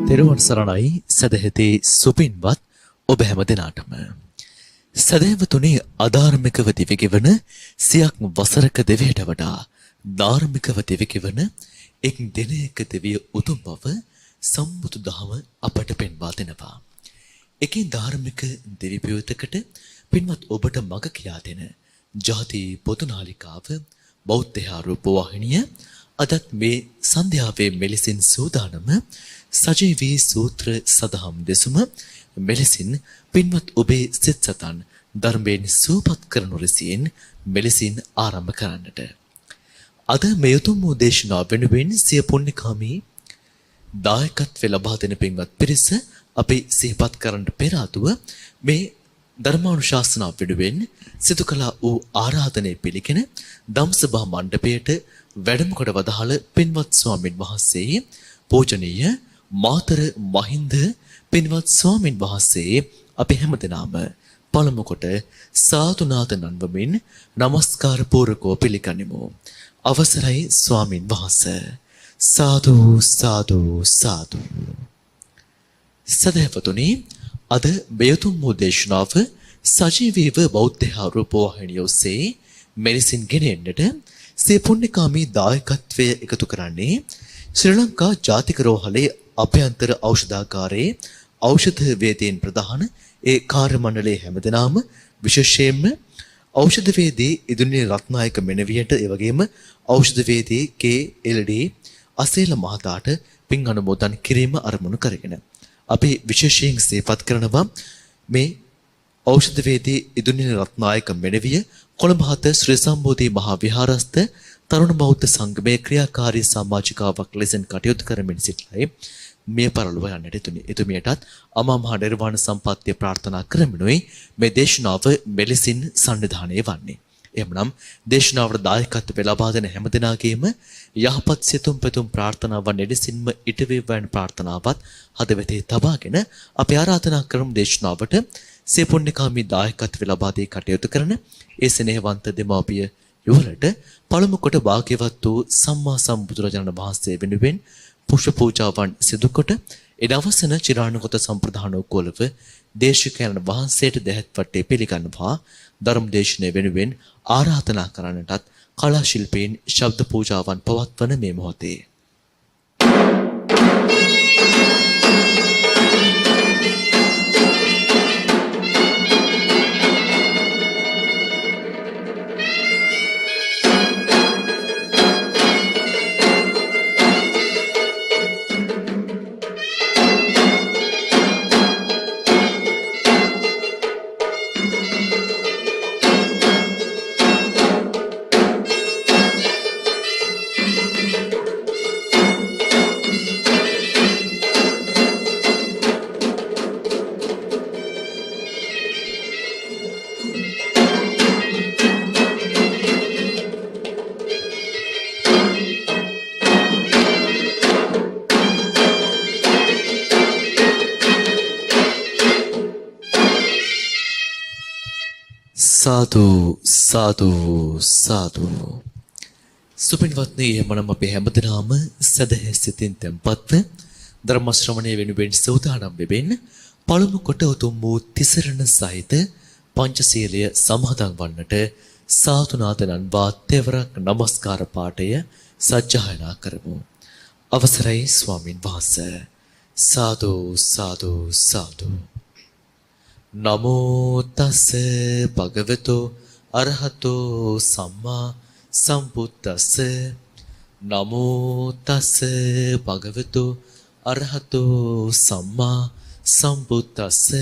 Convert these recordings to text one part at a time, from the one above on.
තෙරුවන් සරණයි සදහෙතේ සුපින්වත් ඔබ හැම දෙනාටම. සදහැවතුනි, අධාර්මිකව දිවිගෙවන සියක් වසරක දෙවියට වඩා ධාර්මිකව දිවිගෙවන එක් දිනයක දෙවිය උතුම් බව සම්බුදු දහම අපට පෙන්වා දෙනවා. එකී ධාර්මික දෙවි පියුතකට පින්වත් ඔබට මඟ කියා දෙන ජාති පොදු නාලිකාව බෞද්ධ රූපවාහිනිය අදත් මේ සන්ධ්‍යාවේ මෙලෙසින් සූදානම සජීවී සූත්‍ර සදහම් දෙසුම මෙලෙසින් පින්වත් ඔබේ සිත් සතන් ධර්මයෙන් සූපත් කරනු ලෙසින් මෙලෙසින් ආරම්භ කරන්නට. අද මේ උතුම් දේශනාව වෙනුවෙන් සිය පුණ්‍යකාමී දායකත්වය ලබා දෙන පින්වත් පිරිස අපි සිහිපත් කරන්නට පෙර ආතුව මේ ධර්මානුශාසනාව වෙනුවෙන් සිදු කළ වූ ආරාධනය පිළිගෙන ධම්සභා මණ්ඩපයට වැඩම කොට වදාළ පින්වත් ස්වාමින් වහන්සේ පූජනීය මාතර මහින්ද පින්වත් ස්වාමින් වහන්සේ අපි හැමදෙනාම පළමු කොට සාදුනාද නන්වමින් নমස්කාර පූර්වකව පිළිගනිමු. අවසරයි ස්වාමින් වහන්සේ. සාදු සාදු සාදු. සදහැවතුනි, අද බයතුම් දේශනාව සජීවීව බෞද්ධ රූපවාහිනිය ඔස්සේ මෙලෙසින් ගෙනෙන්නට සිය පුණ්‍යකාමී දායකත්වය එකතු කරන්නේ ශ්‍රී ලංකා ජාතික රෝහලේ අභ්‍යන්තර ඖෂධාගාරයේ ඖෂධ වේදීන් ප්‍රධාන ඒ කාර්ය මණ්ඩලයේ හැමදෙනාම, විශේෂයෙන්ම ඖෂධ වේදී ඉදුනි රත්නායක මෙනවියට, ඒ වගේම ඖෂධ වේදී කේ.එල්.ඩී. අසේල මහතාට පින් අනුමෝදන් කිරීම අරමුණු කරගෙන අපි විශේෂයෙන් සිහිපත් කරනවා මේ ඖෂධ වේදී ඉදුනි රත්නායක මෙනවිය කොළඹ හත ශ්‍රී සම්බෝධි මහා විහාරස්ථ තරුණ බෞද්ධ සංගමයේ ක්‍රියාකාරී සමාජිකාවක් ලෙසින් කටයුතු කරමින් සිටියි මිය පරලොව යන්නට එතුමියටත් අමා මහ නිර්වාණ සම්පත්තිය ප්‍රාර්ථනා කරමිනුයි මේ දේශනාව මෙලෙසින් සම්නිධානය වන්නේ. එhmenan දේශනාවට දායකත්වය ලබා දෙන හැමදෙනාගේම යහපත් සිතුම් පැතුම් ප්‍රාර්ථනාවන් එලෙසින්ම ඉටවේවන ප්‍රාර්ථනාවත් හදවතේ තබාගෙන අපි ආරාධනා කරමු දේශනාවට සිය පුණ්‍යකාමී දායකත්වය ලබා දී කටයුතු කරන ඒ ස්නේහවන්ත දෙමාපිය යුවලට පළමු කොට භාග්‍යවත් වූ සම්මා සම්බුදුරජාණන් වහන්සේ වෙනුවෙන් පුෂ්ප පූජාවන් සිදු කොට එදවසන චිරානුගත සම්ප්‍රදාන උකෝලව දේශකයන් වහන්සේට දෙහත් වටේ පිළිගන්නවා ධර්ම දේශනාව වෙනුවෙන් ආරාධනා කරන්නටත් කලා ශිල්පීන් ශබ්ද පූජාවන් පවත්වන මේ මොහොතේ සාදු සාදු සාදු. සුපින්වත්නි, එමනම් අපි හැමදෙනාම සදහැ සිතින් තැන්පත්ව ධර්ම ශ්‍රවණය වෙනුවෙන් සූදානම් වෙමින් පළමු කොට උතුම් වූ තිසරණ සහිත පංචශීලය සමාදන් වන්නට සාතුනාද නන්වා තෙවරක් নমස්කාර පාඨය සජ්ජායනා කරමු. අවසරයි ස්වාමින් වහන්සේ. සාදු සාදු සාදු. නමෝ තස් භගවතු අරහතෝ සම්මා සම්බුද්දස්ස. නමෝ තස් භගවතු අරහතෝ සම්මා සම්බුද්දස්ස.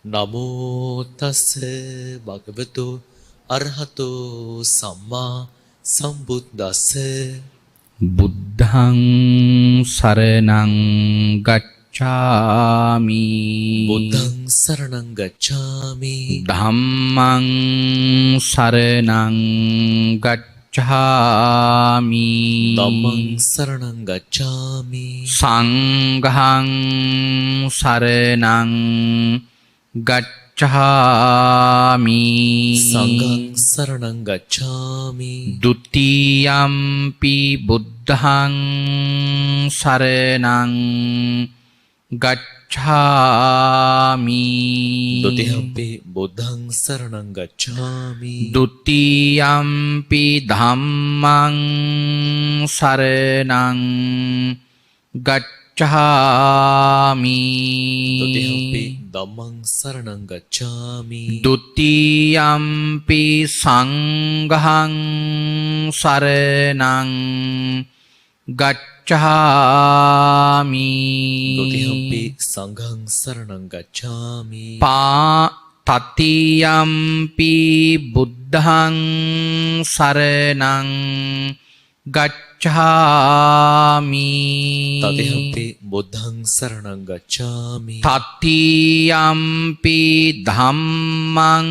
නමෝ තස් භගවතු අරහතෝ සම්මා සම්බුද්දස්ස. බුද්ධං සරණං ගච්ඡාමි. බුද්ධං සරණං ගච්ඡාමි. ධම්මං සරණං ගච්ඡාමි. ධම්මං සරණං ගච්ඡාමි. සංඝං සරණං ගච්ඡාමි. සංඝං සරණං ගච්ඡාමි. ဒ ුතියම්පි බුද්ධං සරණං ගච්ඡාමි ဒုတိယံ පි බුද්ධං සරණං ගච්ඡාමි ဒုတိယံ පි ධම්මං සරණං ගච්ඡාමි ဒုတိယံ පි ධම්මං සරණං ගච්ඡාමි ဒုတိယံ පි සංඝං සරණං ගච්ඡාමි ဒုတိယံ පි සංඝං සරණං ගච්ඡාමි ပါතතියම් පි බුද්ධං සරණං ගච්ඡාමි တတိယံ පි බුද්ධං සරණං ගච්ඡාමි තතියම් පි ධම්මං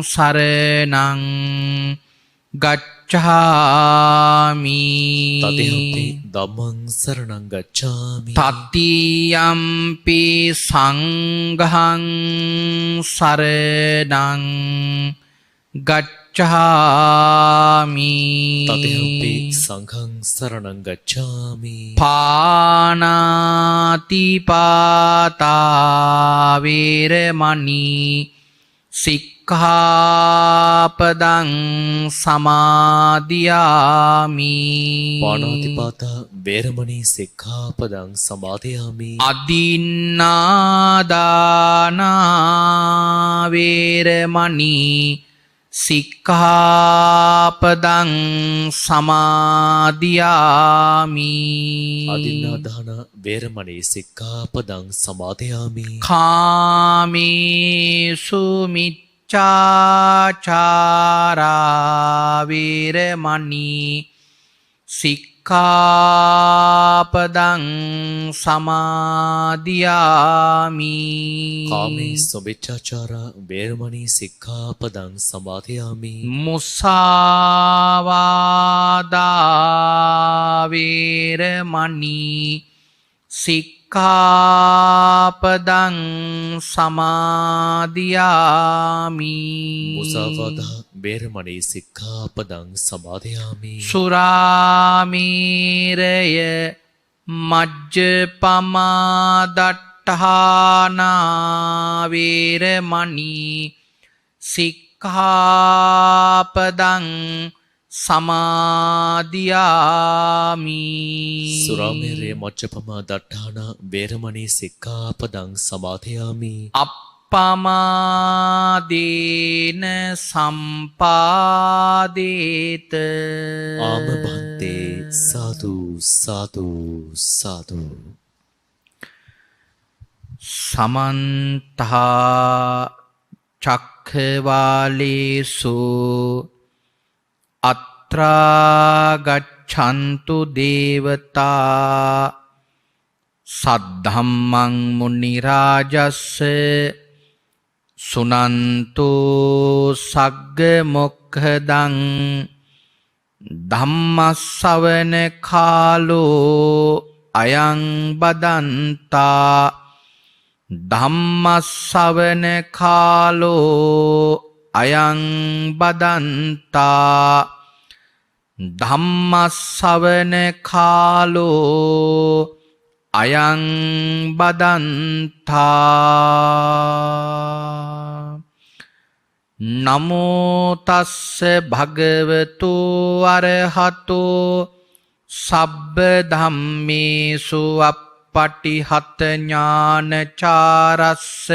සරණං ගච්ඡාමි တတိယံ පි ධම්මං සරණං ගච්ඡාමි තතියම් පි සංඝං සරණං ගච්ඡාමි တတိယံ පි සංඝං සරණං ගච්ඡාමි පානාති පාතා වේරමණී සික්ඛාපදං සමාදියාමි පාණාතිපාතා වේරමණී සික්ඛාපදං සමාදියාමි අදින්නාදානා වේරමණී සික්ඛාපදං සමාදියාමි අදින්නාදාන වේරමණී සික්ඛාපදං සමාදියාමි කාමේසු මිච්ඡාචාරා වේරමණී සික්ඛාපදං සමාදියාමි කාමේසු මිච්ඡාචාරා වේරමණී සික්ඛාපදං සමාදියාමි මුසාවාදා වේරමණී සික්ඛාපදං සමාදියාමි මුසාවාදා වේරමණී සික්ඛාපදං සමාදියාමි සුරාමේරය මජ්ජපමා දට්ඨානා වේරමණී සික්ඛාපදං සමාදියාමි සුරාමේරේ මච්චපමා දට්ඨාන වේරමණී සික්ඛාපදං සමාදියාමි අප්පමාදේන සම්පාදේත ආමබන්තේ සාදු සාදු සාදු සමන්ත චක්ඛවාලේසු අත්‍රා ගච්ඡන්තු දේවතා සද්ධම්මං මුනි රාජස්ස සුනන්තු සග්ග මොක්ඛදං ධම්මස්සවන කාලෝ අයං බදන්තා ධම්මස්සවන කාලෝ අයං බදන්තා ධම්මස්සවන කාලෝ අයං බදන්තා නමෝ තස්ස භගවතු අරහතෝ සබ්බ ධම්මේසු අප්පටිහත ඥානචාරස්ස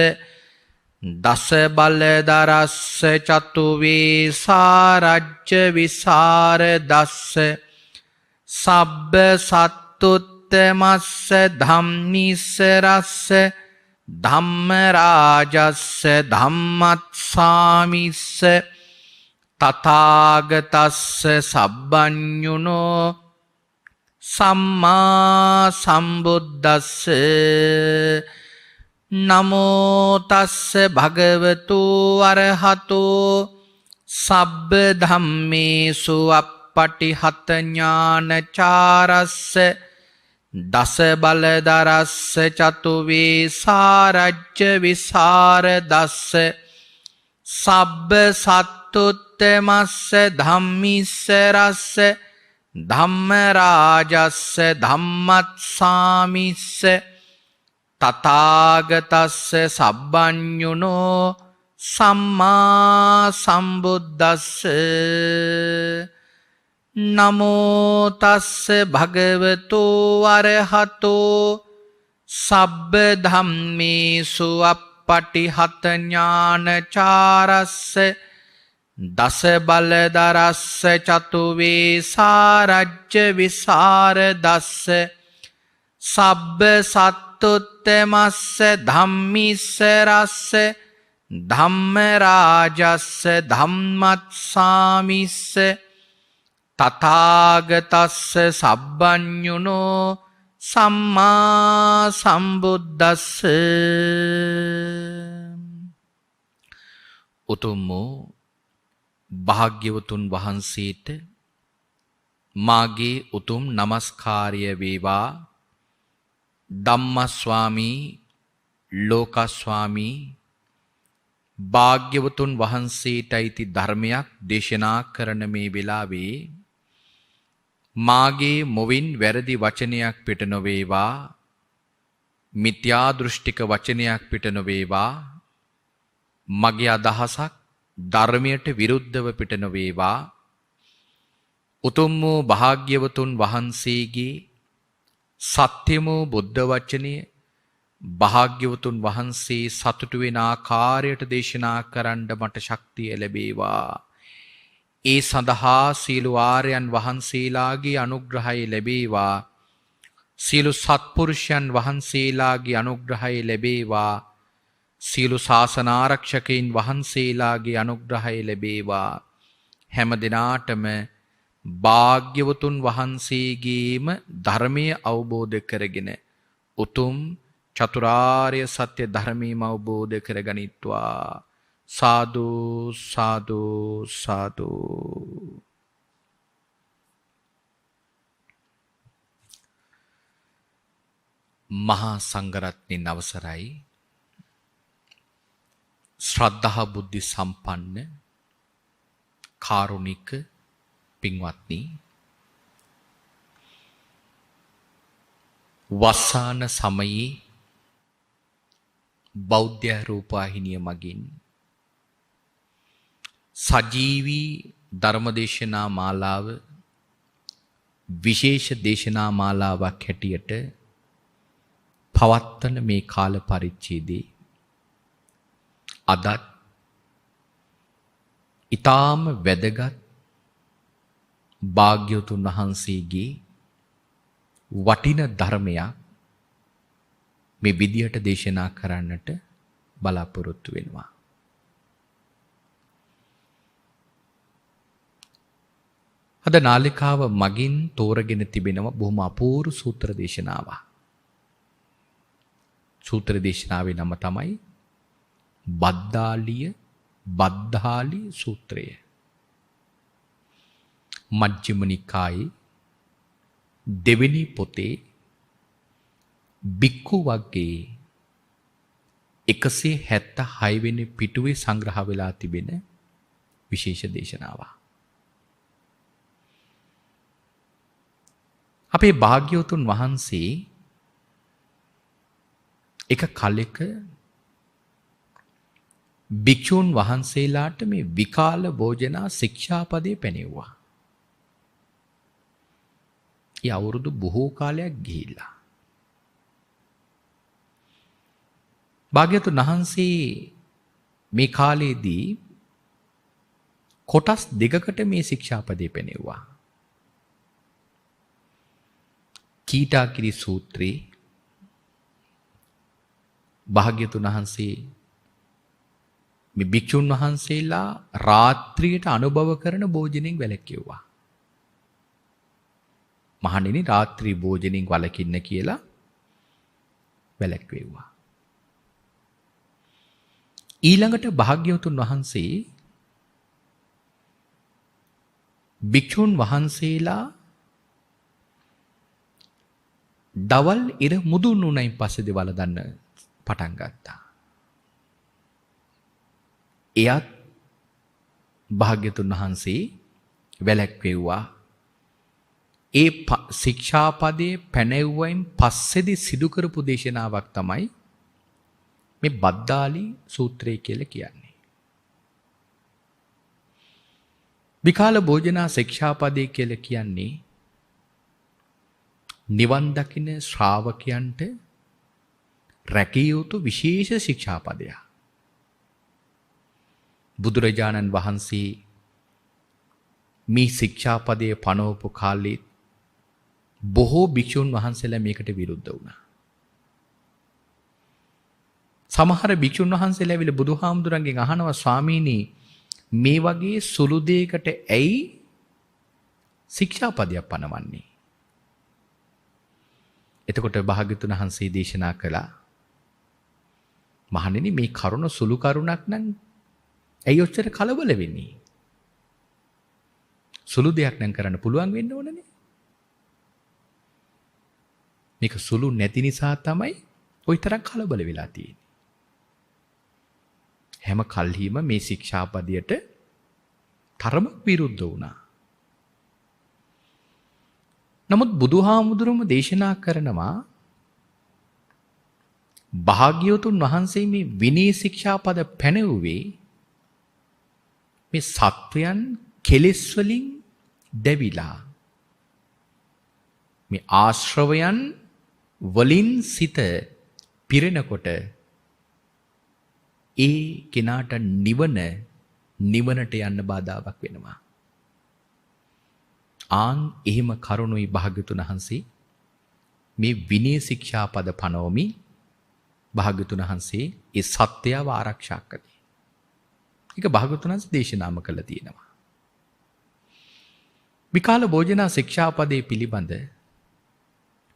දස බලදරස්ස චතු වේසාරජ්‍ය විසර දස්ස සබ්බ සත්තුත්තමස්ස ධම්නිස්සරස්ස ධම්ම රාජස්ස ධම්මත්සාමිස්ස තථාගතස්ස සබ්බඤුනෝ සම්මා සම්බුද්දස්ස නමෝ තස්ස භගවතු අරහතෝ සබ්බ ධම්මේසු අප්පටිහත ඥානචාරස්ස දස බලදරස්ස චතු වේසාරජ්‍ය විසර දස්ස සබ්බ සත්තුත්තමස්ස ධම්මිස්සරස්ස ධම්ම රාජස්ස ධම්මත්සාමිස්ස තථාගතස්ස සබ්බඤුනෝ සම්මා සම්බුද්දස්ස නමෝ තස්ස භගවතෝ අරහතෝ සබ්බ ධම්මේසු අප්පටිහත ඥානචාරස්ස දස බලදරස්ස චතු වේසාරජ්‍ය විසරදස්ස සබ්බ සත්තුත්තමස්ස ධම්මිස්ස රස්ස ධම්ම රාජස්ස ධම්මත්සාමිස්ස තථාගතස්ස සබ්බඤුනෝ සම්මා සම්බුද්දස්ස උතුම් භාග්‍යවතුන් වහන්සේට මාගේ උතුම් නමස්කාරය වේවා. ධම්මස්වාමී ලෝකස්වාමී භාග්‍යවතුන් වහන්සේට අයිති ධර්මයක් දේශනා කරන මේ වෙලාවේ මාගේ මොවින් වැරදි වචනයක් පිට නොවේවා, මිත්‍යා දෘෂ්ටික වචනයක් පිට නොවේවා, මගේ අදහසක් ධර්මයට විරුද්ධව පිට නොවේවා. උතුම් වූ භාග්‍යවතුන් වහන්සේගේ සත්‍යම බුද්ධ වචනය භාග්‍යවතුන් වහන්සේ සතුටු වෙන ආකාරයට දේශනා කරන්න මට ශක්තිය ලැබේවා. ඒ සඳහා සීල ආර්යයන් වහන්සේලාගේ අනුග්‍රහය ලැබේවා. සීල සත්පුරුෂයන් වහන්සේලාගේ අනුග්‍රහය ලැබේවා. සීල ශාසන ආරක්ෂකයන් වහන්සේලාගේ අනුග්‍රහය ලැබේවා. හැම දිනාටම භාග්‍යවතුන් වහන්සේගේම ධර්මය අවබෝධ කරගෙන උතුම් චතුරාර්ය සත්‍ය ධර්මීම අවබෝධ කරගනිත්වා. සාදු සාදු සාදු. මහා සංඝරත්නයන් අවසරයි. ශ්‍රද්ධා බුද්ධි සම්පන්න කාරුණික පින්වත්නි, වස්සාන සමයේ බෞද්ධ රූපවාහිනිය මගින් සජීවී ධර්මදේශනා මාලාව විශේෂ දේශනා මාලාවක් හැටියට පවත්වන මේ කාල පරිච්ඡේදයේ අදත් ඊටාම වැදගත් භාග්‍යවතුන් වහන්සේගේ වටින ධර්මයක් මේ විදියට දේශනා කරන්නට බලාපොරොත්තු වෙනවා. අද නාලිකාව මගින් තෝරගෙන තිබෙනවා බොහොම අපූර්ව සූත්‍ර දේශනාවක්. සූත්‍ර දේශනාවේ නම තමයි බද්දාලි සූත්‍රය. මජ්ක්‍ධිම නිකායේ දෙවෙනි පොතේ බික්ඛු වග්ගයේ 176 වෙනි පිටුවේ සංග්‍රහ වෙලා තිබෙන විශේෂ දේශනාවක්. අපේ භාග්‍යවතුන් වහන්සේ එක කලෙක භික්ෂූන් වහන්සේලාට මේ විකාල භෝජනා ශික්ෂාපදේ පැනෙව්වා. ඒ අවුරුදු බොහෝ කාලයක් ගිහිල්ලා. භාග්‍යවතුන් වහන්සේ මේ කාලයේදී කොටස් දෙකකට මේ ශික්ෂාපදේ පැනෙව්වා. කීටාකිරි සූත්‍රයේ භාග්‍යවතුන් වහන්සේ මේ භික්ෂුන් වහන්සේලා රාත්‍රියට අනුභව කරන භෝජනෙන් වැළකෙව්වා. මහණෙනි, රාත්‍රී භෝජනෙන් වළකින්න කියලා වැළැක්වෙව්වා. ඊළඟට භාග්‍යවතුන් වහන්සේ භික්ෂුන් වහන්සේලා දවල් ඉර මුදුන් වුණයින් පස්සේදී වළඳන්න පටන් ගත්තා. එයත් භාග්‍යවතුන් වහන්සේ වැළැක්වෙව්වා. ඒ ශික්ෂාපදයේ පැනෙව්වයින් පස්සේදී සිදු කරපු දේශනාවක් තමයි මේ බද්දාලි සූත්‍රය කියලා කියන්නේ. විකාල භෝජනා ශික්ෂාපදයේ කියලා කියන්නේ නිවන් දකින ශ්‍රාවකයන්ට රැකිය යුතු විශේෂ ශික්ෂාපදයක්. බුදුරජාණන් වහන්සේ මේ ශික්ෂාපදයේ පනවපු කාලේ බොහෝ භික්ෂුන් වහන්සේලා මේකට විරුද්ධ වුණා. සමහර භික්ෂුන් වහන්සේලා ඇවිල්ලා බුදුහාමුදුරන්ගෙන් අහනවා ස්වාමීනි මේ වගේ සුළු දෙයකට ඇයි ශික්ෂාපදයක් පනවන්නේ? එතකොට භාග්‍යවතුන් වහන්සේ දේශනා කළා මහණෙනි මේ කරුණ සුළු කරුණක් නම් ඇයි ඔච්චර කලබල වෙන්නේ? සුළු දෙයක් නම් කරන්න පුළුවන් වෙන්න ඕනනේ. මේක සුළු නැති නිසා තමයි ওই තරම් කලබල වෙලා තියෙන්නේ. හැම කල්හිම මේ ශික්ෂාපදයට තරමක් විරුද්ධ වුණා. නමුත් බුදුහාමුදුරුවම දේශනා කරනවා භාග්‍යවතුන් වහන්සේ මේ විනය ශික්ෂාපද පැනෙව්වේ මේ සත්වයන් කෙලෙස් වලින් දැවිලා මේ ආශ්‍රවයන් වලින් සිත පිරෙනකොට ඒ කෙනාට නිවනට යන්න බාධාවක් වෙනවා. ආන් එහෙම කරුණුයි භාග්‍යවතුන් වහන්සේ මේ විනය ශික්ෂාපද පනවමි භාග්‍යවතුන් වහන්සේ ඒ සත්‍යව ආරක්ෂා කළේ. ඒක භාග්‍යවතුන් වහන්සේ දේශනාම කළා තියෙනවා. විකාල භෝජනා ශික්ෂාපදයේ පිළිබඳ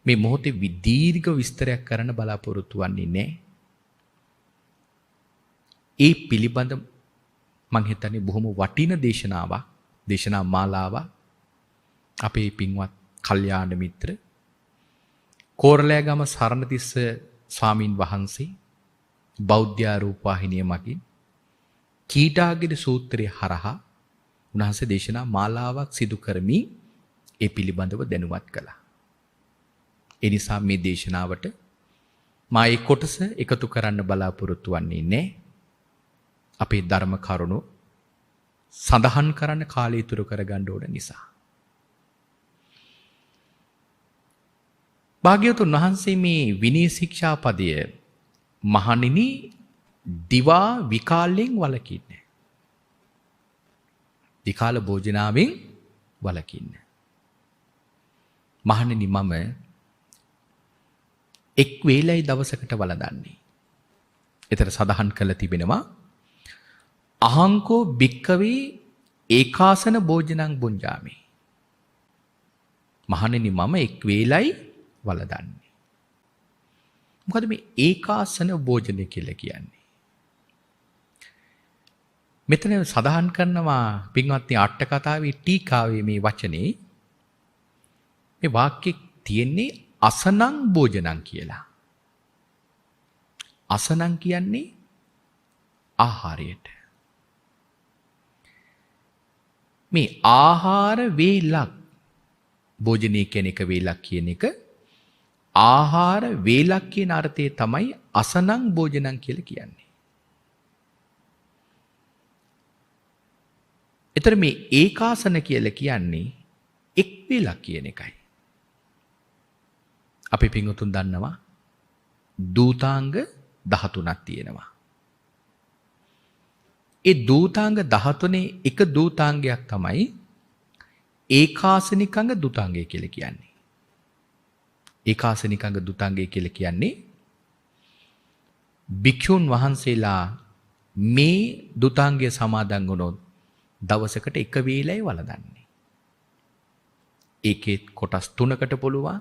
මේ මොහොතේ දීර්ඝ විස්තරයක් කරන්න බලාපොරොත්තු වෙන්නේ නැහැ. ඒ පිළිබඳ මං හිතන්නේ බොහොම වටින දේශනාවක්, දේශනා මාලාවක් අපේ පින්වත් කල්යාණ මිත්‍ර කෝරළෑගම සරණතිස්ස ස්වාමින් වහන්සේ බෞද්ධ රූපවාහිනිය මගින් කීටාගිරි සූත්‍රය හරහා උන්වහන්සේ දේශනා මාලාවක් සිදු කරමින් ඒ පිළිබඳව දැනුවත් කළා. ඒ නිසා මේ දේශනාවට මා ඒ කොටස එකතු කරන්න බලාපොරොත්තු වෙන්නේ නැහැ. අපේ ධර්ම කරුණු සඳහන් කරන්න කාලය ඉතුරු කරගන්න ඕන නිසා. භාග්‍යවතුන් වහන්සේ මේ විනය ශික්ෂාපදය මහණෙනි දිවා විකාලයෙන් වළකින්න. විකාල භෝජනාවෙන් වළකින්න. මහණෙනි මම එක් වේලයි දවසකට වළඳන්නේ. ඒතර සඳහන් කළ තිබෙනවා අහංකෝ භික්කවේ ඒකාසන භෝජනං බුඤ්ජාමි. මහණෙනි මම එක් වේලයි වළඳන්නේ. මොකද මේ ඒකාසන භෝජනය කියලා කියන්නේ? මෙතන සඳහන් කරනවා පින්වත්නි අට කතාවේ ටීකාවේ මේ වචනේ මේ වාක්‍යෙ තියෙන්නේ අසනං භෝජනං කියලා. අසනං කියන්නේ ආහාරයට. මේ ආහාර වේලක් භෝජනය කියන එක වේලක් කියන එක ආහාර වේලක් කියන අර්ථයේ තමයි අසනං භෝජනං කියලා කියන්නේ. එතර මේ ඒකාසන කියලා කියන්නේ එක් වේලක් කියන එකයි. අපි පින්වතුන් දන්නවා දූතාංග 13ක් තියෙනවා. ඒ දූතාංග 13 එක දූතාංගයක් තමයි ඒකාසනිකංග දුතාංගය කියලා කියන්නේ. ඒකාසනිකංග දුතාංගය කියලා කියන්නේ භික්ෂුන් වහන්සේලා මේ දුතාංගය සමාදන් වුණොත් දවසකට එක වේලයි වළඳන්නේ. ඒකේ කොටස් 3කට පුළුවන්.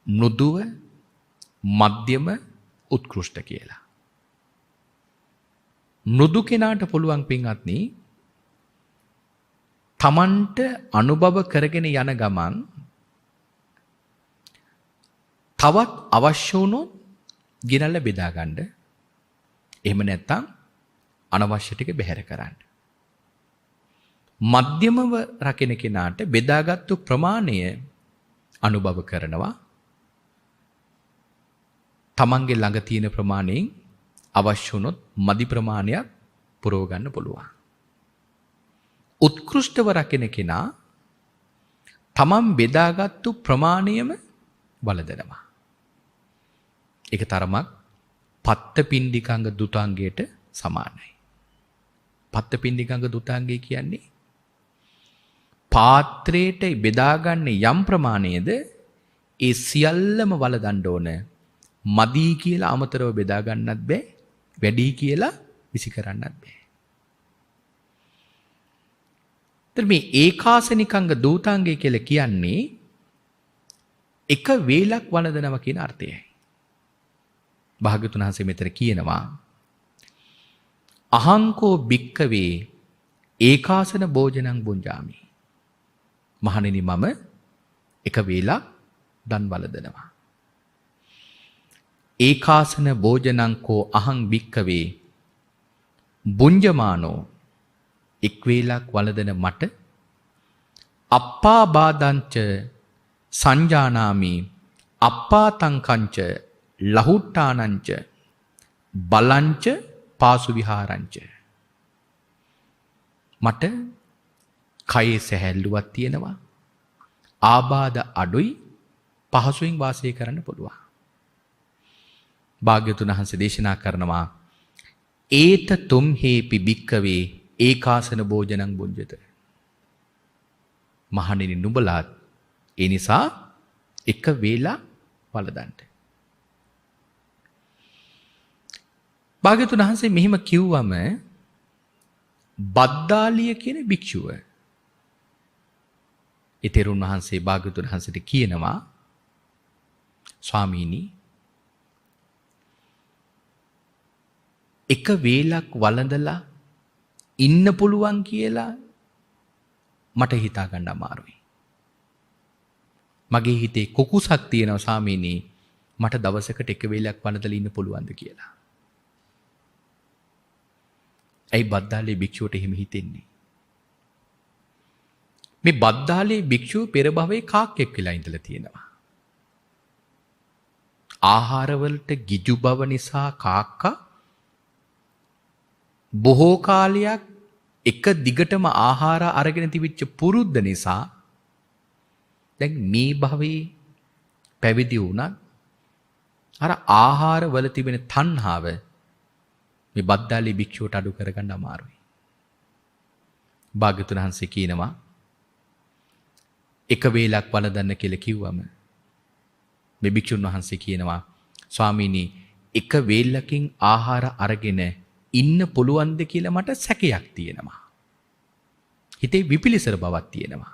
නුදුව, මධ්‍යම, උත්කෘෂ්ඨ කියලා. නුදු කෙනාට පුළුවන් පින්වත්නි තමන්ට අනුභව කරගෙන යන ගමන් තවත් අවශ්‍ය වුණොත් ගිනල්ල බෙදා ගන්න. එහෙම නැත්නම් අනවශ්‍ය ටික බැහැර කරන්න. මධ්‍යමව රකින කෙනාට බෙදාගත්තු ප්‍රමාණය අනුභව කරනවා. තමන්ගේ ළඟ තියෙන ප්‍රමාණයෙන් අවශ්‍ය වුණොත් මදි ප්‍රමාණයක් පුරව ගන්න පුළුවන්. උත්කෘෂ්ඨව රකින කෙනා තමන් බෙදාගත්තු ප්‍රමාණයම වළඳනවා. ඒක තරමක් පත්ත පිණ්ඩිකාංග දුතාංගයට සමානයි. පත්ත පිණ්ඩිකාංග දුතාංගය කියන්නේ පාත්‍රයට බෙදාගන්න යම් ප්‍රමාණයද ඒ සියල්ලම වළඳන්න ඕන. මදි කියලා අමතරව බෙදා ගන්නත් බෑ. වැඩි කියලා විසි කරන්නත් බෑ. මේ ඒකාසනිකංග දූතාංගය කියලා කියන්නේ එක වේලක් වළඳනවා කියන අර්ථයයි. භාග්‍යවතුන් වහන්සේ මෙතන කියනවා අහංකෝ භික්කවේ ඒකාසන භෝජනං බුඤ්ජාමි. මහණෙනි මම එක වේලක් දන් වළඳනවා. ඒකාසන භෝජනං කෝ අහං භික්කවේ බුඤ්ජමානෝ එක් වේලක් වළඳන මට අප්පා බාදංච සංජානාමි අප්පාතංකංච ලහුට්ටානංච බලංච පාසු විහාරංච. මට කයේ සැහැල්ලුවක් තියෙනවා. ආබාධ අඩුයි, පහසුවෙන් වාසය කරන්න පුළුවන්. භාග්‍යවතුන් වහන්සේ දේශනා කරනවා ඒත තුම් හේපි භික්කවේ ඒකාසන භෝජනං බුඤ්ජත. මහණෙනි නුඹලාත් ඒ නිසා එක වේලා වළඳන්න. භාග්‍යවතුන් වහන්සේ මෙහිම කිව්වම බද්දාලිය කියන භික්ෂුව තෙරුන් වහන්සේ භාග්‍යවතුන් වහන්සේට කියනවා ස්වාමීනි එක වේලක් වළඳලා ඉන්න පුළුවන් කියලා මට හිතා ගන්න අමාරුයි. මගේ හිතේ කුකුසක් තියෙනවා ස්වාමීනි මට දවසකට එක වේලක් වළඳලා ඉන්න පුළුවන්ද කියලා. ඇයි බද්දාලේ භික්ෂුවට එහෙම හිතෙන්නේ? මේ බද්දාලේ භික්ෂුව පෙර භවයේ කාක්කෙක් වෙලා ඉඳලා තියෙනවා. ආහාරවලට ගිජු බව නිසා කාක්කා බොහෝ කාලයක් එක දිගටම ආහාර අරගෙන තිබිච්ච පුරුද්ද නිසා දැන් මේ භවයේ පැවිදි වුණත් අර ආහාර වල තිබෙන තණ්හාව මේ බද්දාලී භික්ෂුවට අඩු කරගන්න අමාරුයි. භාග්‍යවතුන් වහන්සේ කියනවා එක වේලක් වළඳන්න කියලා කිව්වම මේ භික්ෂුන් වහන්සේ කියනවා ස්වාමීනි එක වේලකින් ආහාර අරගෙන ඉන්න පුළුවන්ද කියලා මට සැකයක් තියෙනවා. හිතේ විපිලිසර බවක් තියෙනවා.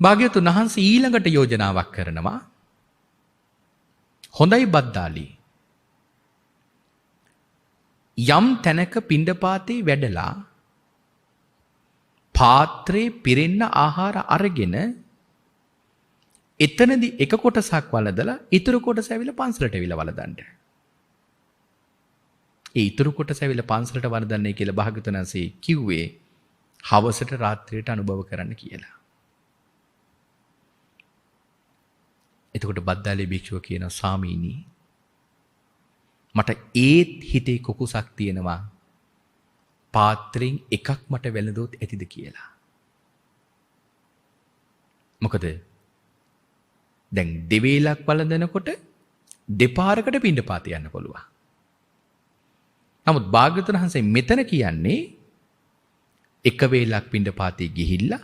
භාග්‍යවතුන් වහන්සේ ඊළඟට යෝජනාවක් කරනවා. හොඳයි බද්දාලී. යම් තැනක පිණ්ඩපාතේ වැඩලා පාත්‍රේ පිරෙන්න ආහාර අරගෙන එතනදී එක කොටසක් වළඳලා ඉතුරු කොටස ඇවිල්ලා පන්සලට ඇවිල්ලා වළඳන්න. ඒ ඉතුරු කොටස ඇවිල්ලා පන්සලට වළඳන්නේ කියලා භාග්‍යවතුන් වහන්සේ කිව්වේ හවසට රාත්‍රියට අනුභව කරන්න කියලා. එතකොට බද්දාලේ භික්ෂුව කියනවා ස්වාමීනි මට ඒත් හිතේ කුකුසක් තියෙනවා පාත්‍රයෙන් එකක් මට වැළඳුවොත් ඇතිද කියලා. මොකද දැන් දෙවේලක් වළඳනකොට දෙපාරකට පිණ්ඩපාත යන්න පුළුවන්. නමුත් භාග්‍යවතුන් වහන්සේ මෙතන කියන්නේ එක වේලක් පිණ්ඩපාතේ ගිහිල්ලා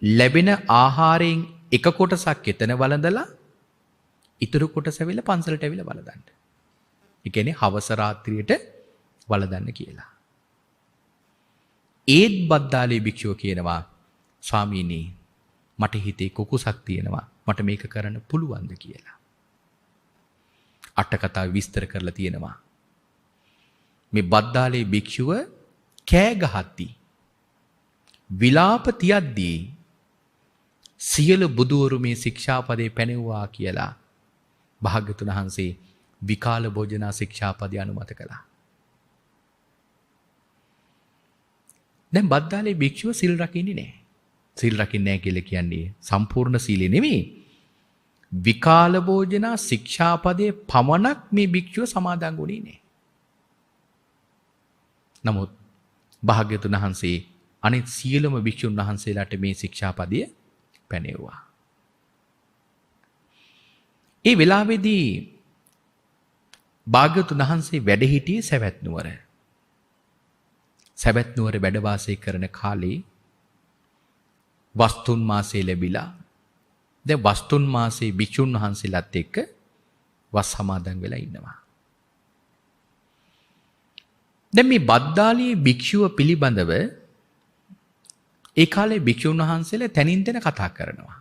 ලැබෙන ආහාරයෙන් එක කොටසක් එතන වළඳලා ඉතුරු කොටස ඇවිල්ලා පන්සලට ඇවිල්ලා වළඳන්න. ඒ කියන්නේ හවස රාත්‍රියට වළඳන්න කියලා. ඒත් බද්දාලේ භික්ෂුව කියනවා ස්වාමීනි මට හිතේ කුකුසක් තියෙනවා මට මේක කරන්න පුළුවන්ද කියලා. අට කතාව විස්තර කරලා තියෙනවා. මේ බද්දාලේ භික්ෂුව කෑ ගහද්දී විලාප තියද්දී සියලු බුදුවරු මේ ශික්ෂාපදේ පැනෙව්වා කියලා භාග්‍යවතුන් වහන්සේ විකාල භෝජනා ශික්ෂාපදය අනුමත කළා. දැන් බද්දාලේ භික්ෂුව සිල් රකින්නේ නැහැ. සිල් රකින්නේ නැහැ කියලා කියන්නේ සම්පූර්ණ සීලෙ නෙමෙයි. විකාල භෝජනා ශික්ෂාපදයේ පමණක් මේ භික්ෂුව සමාදන් වුණේ නැහැ. නමුත් භාග්‍යවතුන් වහන්සේ අනිත් සියලුම භික්ෂුන් වහන්සේලාට මේ ශික්ෂාපදය පැනෙවුවා. ඒ වෙලාවේදී භාග්‍යවතුන් වහන්සේ වැඩ සිටියේ සවැත් නුවර. සවැත් නුවර වැඩ වාසය කරන කාලේ වස්තුන් මාසය ලැබිලා දැන් වස්තුන් මාසයේ භික්ෂුන් වහන්සේලාත් එක්ක වස් සමාදන් වෙලා ඉන්නවා. දැන් මේ බද්දාලියේ භික්ෂුව පිළිබඳව ඒ කාලේ භික්ෂුන් වහන්සේලා තනින් තන කතා කරනවා.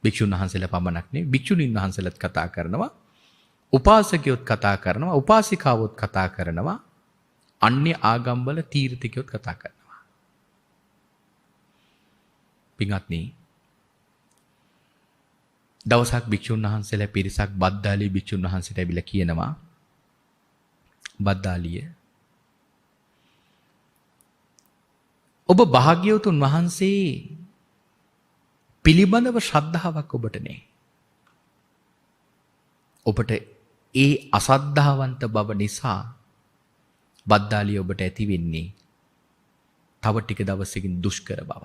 භික්ෂුන් වහන්සේලා පමණක් නෙවෙයි භික්ෂුණීන් වහන්සේලාත් කතා කරනවා. උපාසකයොත් කතා කරනවා. උපාසිකාවොත් කතා කරනවා. අන්‍ය ආගම්වල තීර්ථිකයොත් කතා කරනවා. පින්වත්නි දවසක් භික්ෂුන් වහන්සේලා පිරිසක් බද්දාලී භික්ෂුන් වහන්සේට ඇවිල්ලා කියනවා බද්දාලිය ඔබ භාග්‍යවතුන් වහන්සේ පිළිබඳව ශ්‍රද්ධාවක් ඔබට නැහැ. ඔබට ඒ අසද්ධාවන්ත බව නිසා බද්දාලිය ඔබට ඇති වෙන්නේ තව ටික දවසකින් දුෂ්කර බව.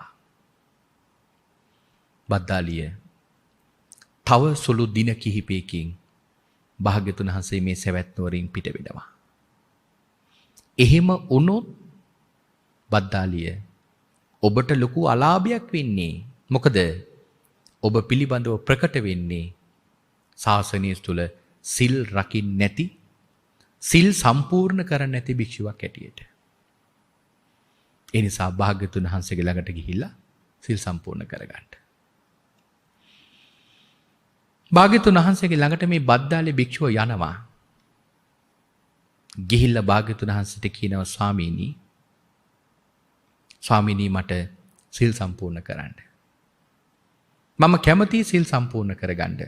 බද්දාලිය තව සුළු දින කිහිපයකින් භාග්‍යවතුන් වහන්සේ මේ සවැත් නුවරින් පිට වෙනවා. එහෙම වුණොත් බද්දාලිය ඔබට ලොකු අලාභයක් වෙන්නේ. මොකද ඔබ පිළිබඳව ප්‍රකට වෙන්නේ ශාසනය තුළ සිල් රකින්න නැති සිල් සම්පූර්ණ කරන්නේ නැති භික්ෂුවක් හැටියට. ඒ නිසා භාග්‍යවතුන් වහන්සේගේ ළඟට ගිහිල්ලා සිල් සම්පූර්ණ කරගන්න. භාග්‍යවතුන් වහන්සේගේ ළඟට මේ බද්දාලේ භික්ෂුව යනවා. ගිහිල්ලා භාග්‍යවතුන් වහන්සේට කියනවා ස්වාමීනි මට සිල් සම්පූර්ණ කරන්න. මම කැමතියි සිල් සම්පූර්ණ කරගන්න.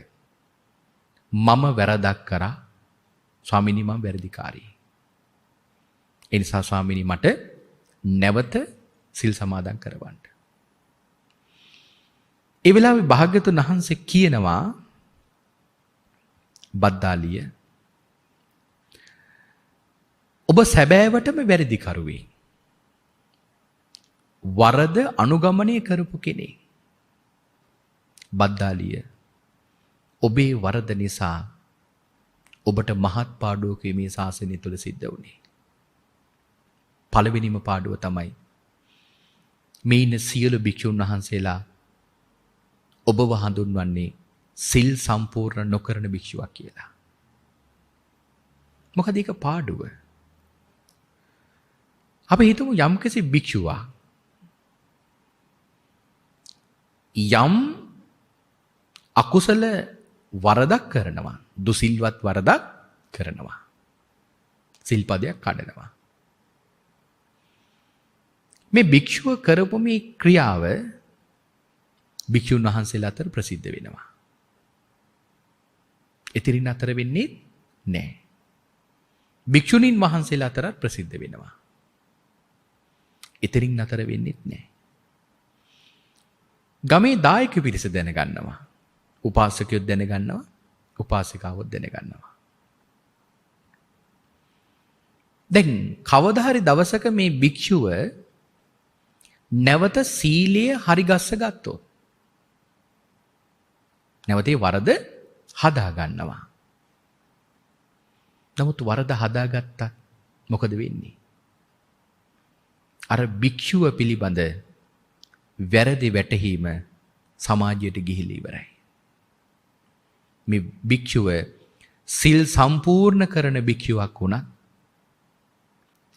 මම වැරදක් කරා. ස්වාමීනි මම වැරදිකාරී. ඒ නිසා ස්වාමීනි මට නැවත සිල් සමාදන් කරවන්න. ඒ වෙලාවේ භාග්‍යවතුන් වහන්සේ කියනවා බද්දාලිය ඔබ සැබෑවටම වැරදිකරුවේ. වරද අනුගමනය කරපු කෙනෙක්. බද්දාලිය ඔබේ වරද නිසා ඔබට මහත් පාඩුවක මේ ශාසනය තුළ සිද්ධ වුණේ. පළවෙනිම පාඩුව තමයි මේ ඉන්න සියලු භික්ෂුන් වහන්සේලා ඔබව හඳුන්වන්නේ සිල් සම්පූර්ණ නොකරන භික්ෂුවක් කියලා. මොකද ඒක පාඩුව. අපි හිතමු යම්කිසි භික්ෂුවක් යම් අකුසල වරදක් කරනවා. දුසිල්වත් වරදක් කරනවා. සිල්පදයක් කඩනවා. මේ භික්ෂුව කරපු මේ ක්‍රියාව භික්ෂුන් වහන්සේලා අතර ප්‍රසිද්ධ වෙනවා. එතරින් අතර වෙන්නේ නැහැ. භික්ෂුණීන් වහන්සේලා අතරත් ප්‍රසිද්ධ වෙනවා. එතරින් අතර වෙන්නේ නැහැ. ගමේ දායක පිරිස දැනගන්නවා. උපාසකයොත් දැනගන්නවා. උපාසිකාවොත් දැනගන්නවා. දැන් කවදා හරි දවසක මේ භික්ෂුව නැවත සීලය හරිගස්ස ගත්තොත් නැවතේ වරද හදා ගන්නවා. නමුත් වරද හදාගත්තත් මොකද වෙන්නේ? අර භික්ෂුව පිළිබඳ වැරදි වැටහීම සමාජයට ගිහිලි ඉවරයි. මේ භික්ෂුව සිල් සම්පූර්ණ කරන භික්ෂුවක් වුණත්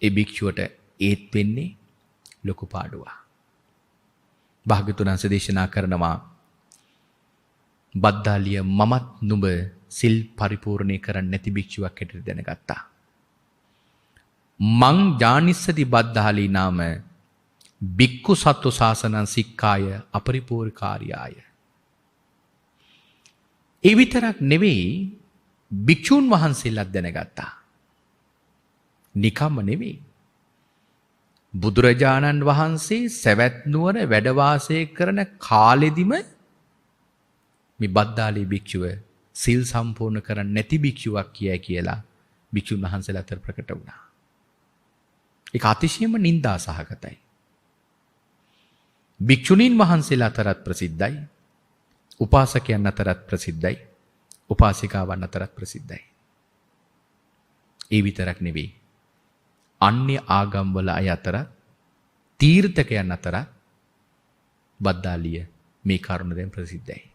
ඒ භික්ෂුවට ඒත් වෙන්නේ ලොකු පාඩුවක්. භාග්‍යවතුන් වහන්සේ දේශනා කරනවා බද්දාලිය මමත් නුඹ සිල් පරිපූර්ණේ කරන්නේ නැති භික්ෂුවක් හැටියට දැනගත්තා. මං ජානිස්සති බද්දාලී නාම බික්කු සත්ව ශාසනං සික්කාය අපරිපූර්ණකාරියාය. ඒ විතරක් නෙවෙයි භික්ෂුන් වහන්සේලාත් දැනගත්තා. නිකම්ම නෙවෙයි. බුදුරජාණන් වහන්සේ සවැත් නුවර වැඩ වාසය කරන කාලෙදිම මේ බද්දාලී භික්ෂුව සිල් සම්පූර්ණ කරන්නේ නැති භික්ෂුවක් කියයි කියලා භික්ෂුන් වහන්සේලා අතර ප්‍රකට වුණා. ඒක අතිශයම නිന്ദා සහගතයි. භික්ෂුණීන් වහන්සේලා අතරත් ප්‍රසිද්ධයි. උපාසකයන් අතරත් ප්‍රසිද්ධයි. උපාසිකාවන් අතරත් ප්‍රසිද්ධයි. ඒ විතරක් නෙවෙයි. අන්‍ය ආගම්වල අය අතර තීර්ථකයන් අතර බද්දාලිය මේ කරුණ දැන් ප්‍රසිද්ධයි.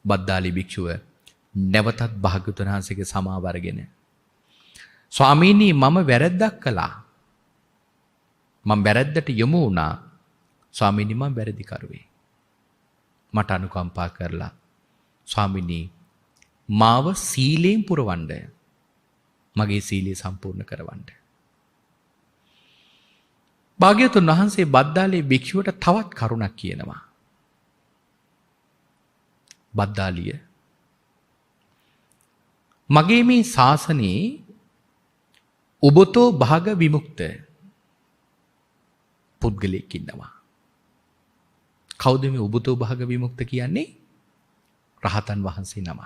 බද්දාලී භික්ෂුව නැවතත් භාග්‍යවතුන් වහන්සේගේ සමාව අරගෙන ස්වාමීනි මම වැරද්දක් කළා. මම වැරද්දට යොමු වුණා. ස්වාමීනි මම වැරදි කරුවේ. මට අනුකම්පා කරලා ස්වාමීනි මාව සීලයෙන් පුරවන්න. මගේ සීලය සම්පූර්ණ කරවන්න. භාග්‍යවතුන් වහන්සේ බද්දාලී භික්ෂුවට තවත් කරුණක් කියනවා. බද්දාලිය මගේ මේ ශාසනයේ උබතෝ භාග විමුක්ත පුද්ගලයෙක් ඉන්නවා. කවුද මේ උබතෝ භාග විමුක්ත කියන්නේ? රහතන් වහන්සේ නම.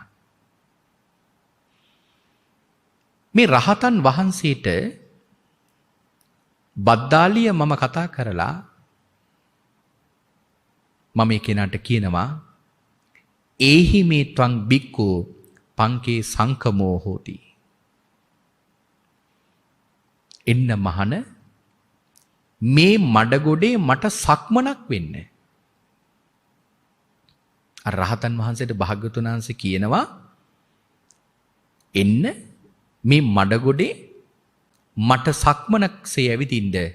මේ රහතන් වහන්සේට බද්දාලිය මම කතා කරලා මම ඒ කෙනාට කියනවා ඒහි මේ ත්වං බික්කෝ පංකේ සංකමෝ හෝති. එන්න මහන මේ මඩගොඩේ මට සක්මනක් වෙන්න. රහතන් වහන්සේට භාග්‍යවතුන් වහන්සේ කියනවා එන්න මේ මඩගොඩේ මට සක්මනක්සේ ඇවිදින්න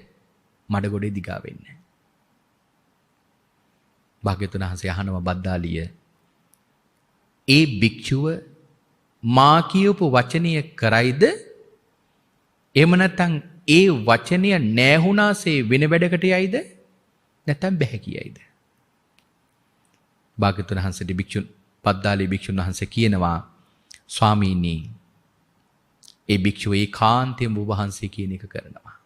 මඩගොඩේ දිගා වෙන්න. භාග්‍යවතුන් වහන්සේ අහනවා බද්දාලිය ඒ භික්ෂුව මා කියපු වචනය කරයිද? එහෙම නැත්නම් ඒ වචනය නැහුණාසේ වෙන වැඩකට යයිද? නැත්නම් බැහැ කියයිද? භාග්‍යවතුන් වහන්සේට භික්ෂුන් බද්දාලී භික්ෂුන් වහන්සේ කියනවා ස්වාමීනි ඒ භික්ෂුව ඒකාන්තයෙන්ම ඔබ වහන්සේ කියන එක කරනවා.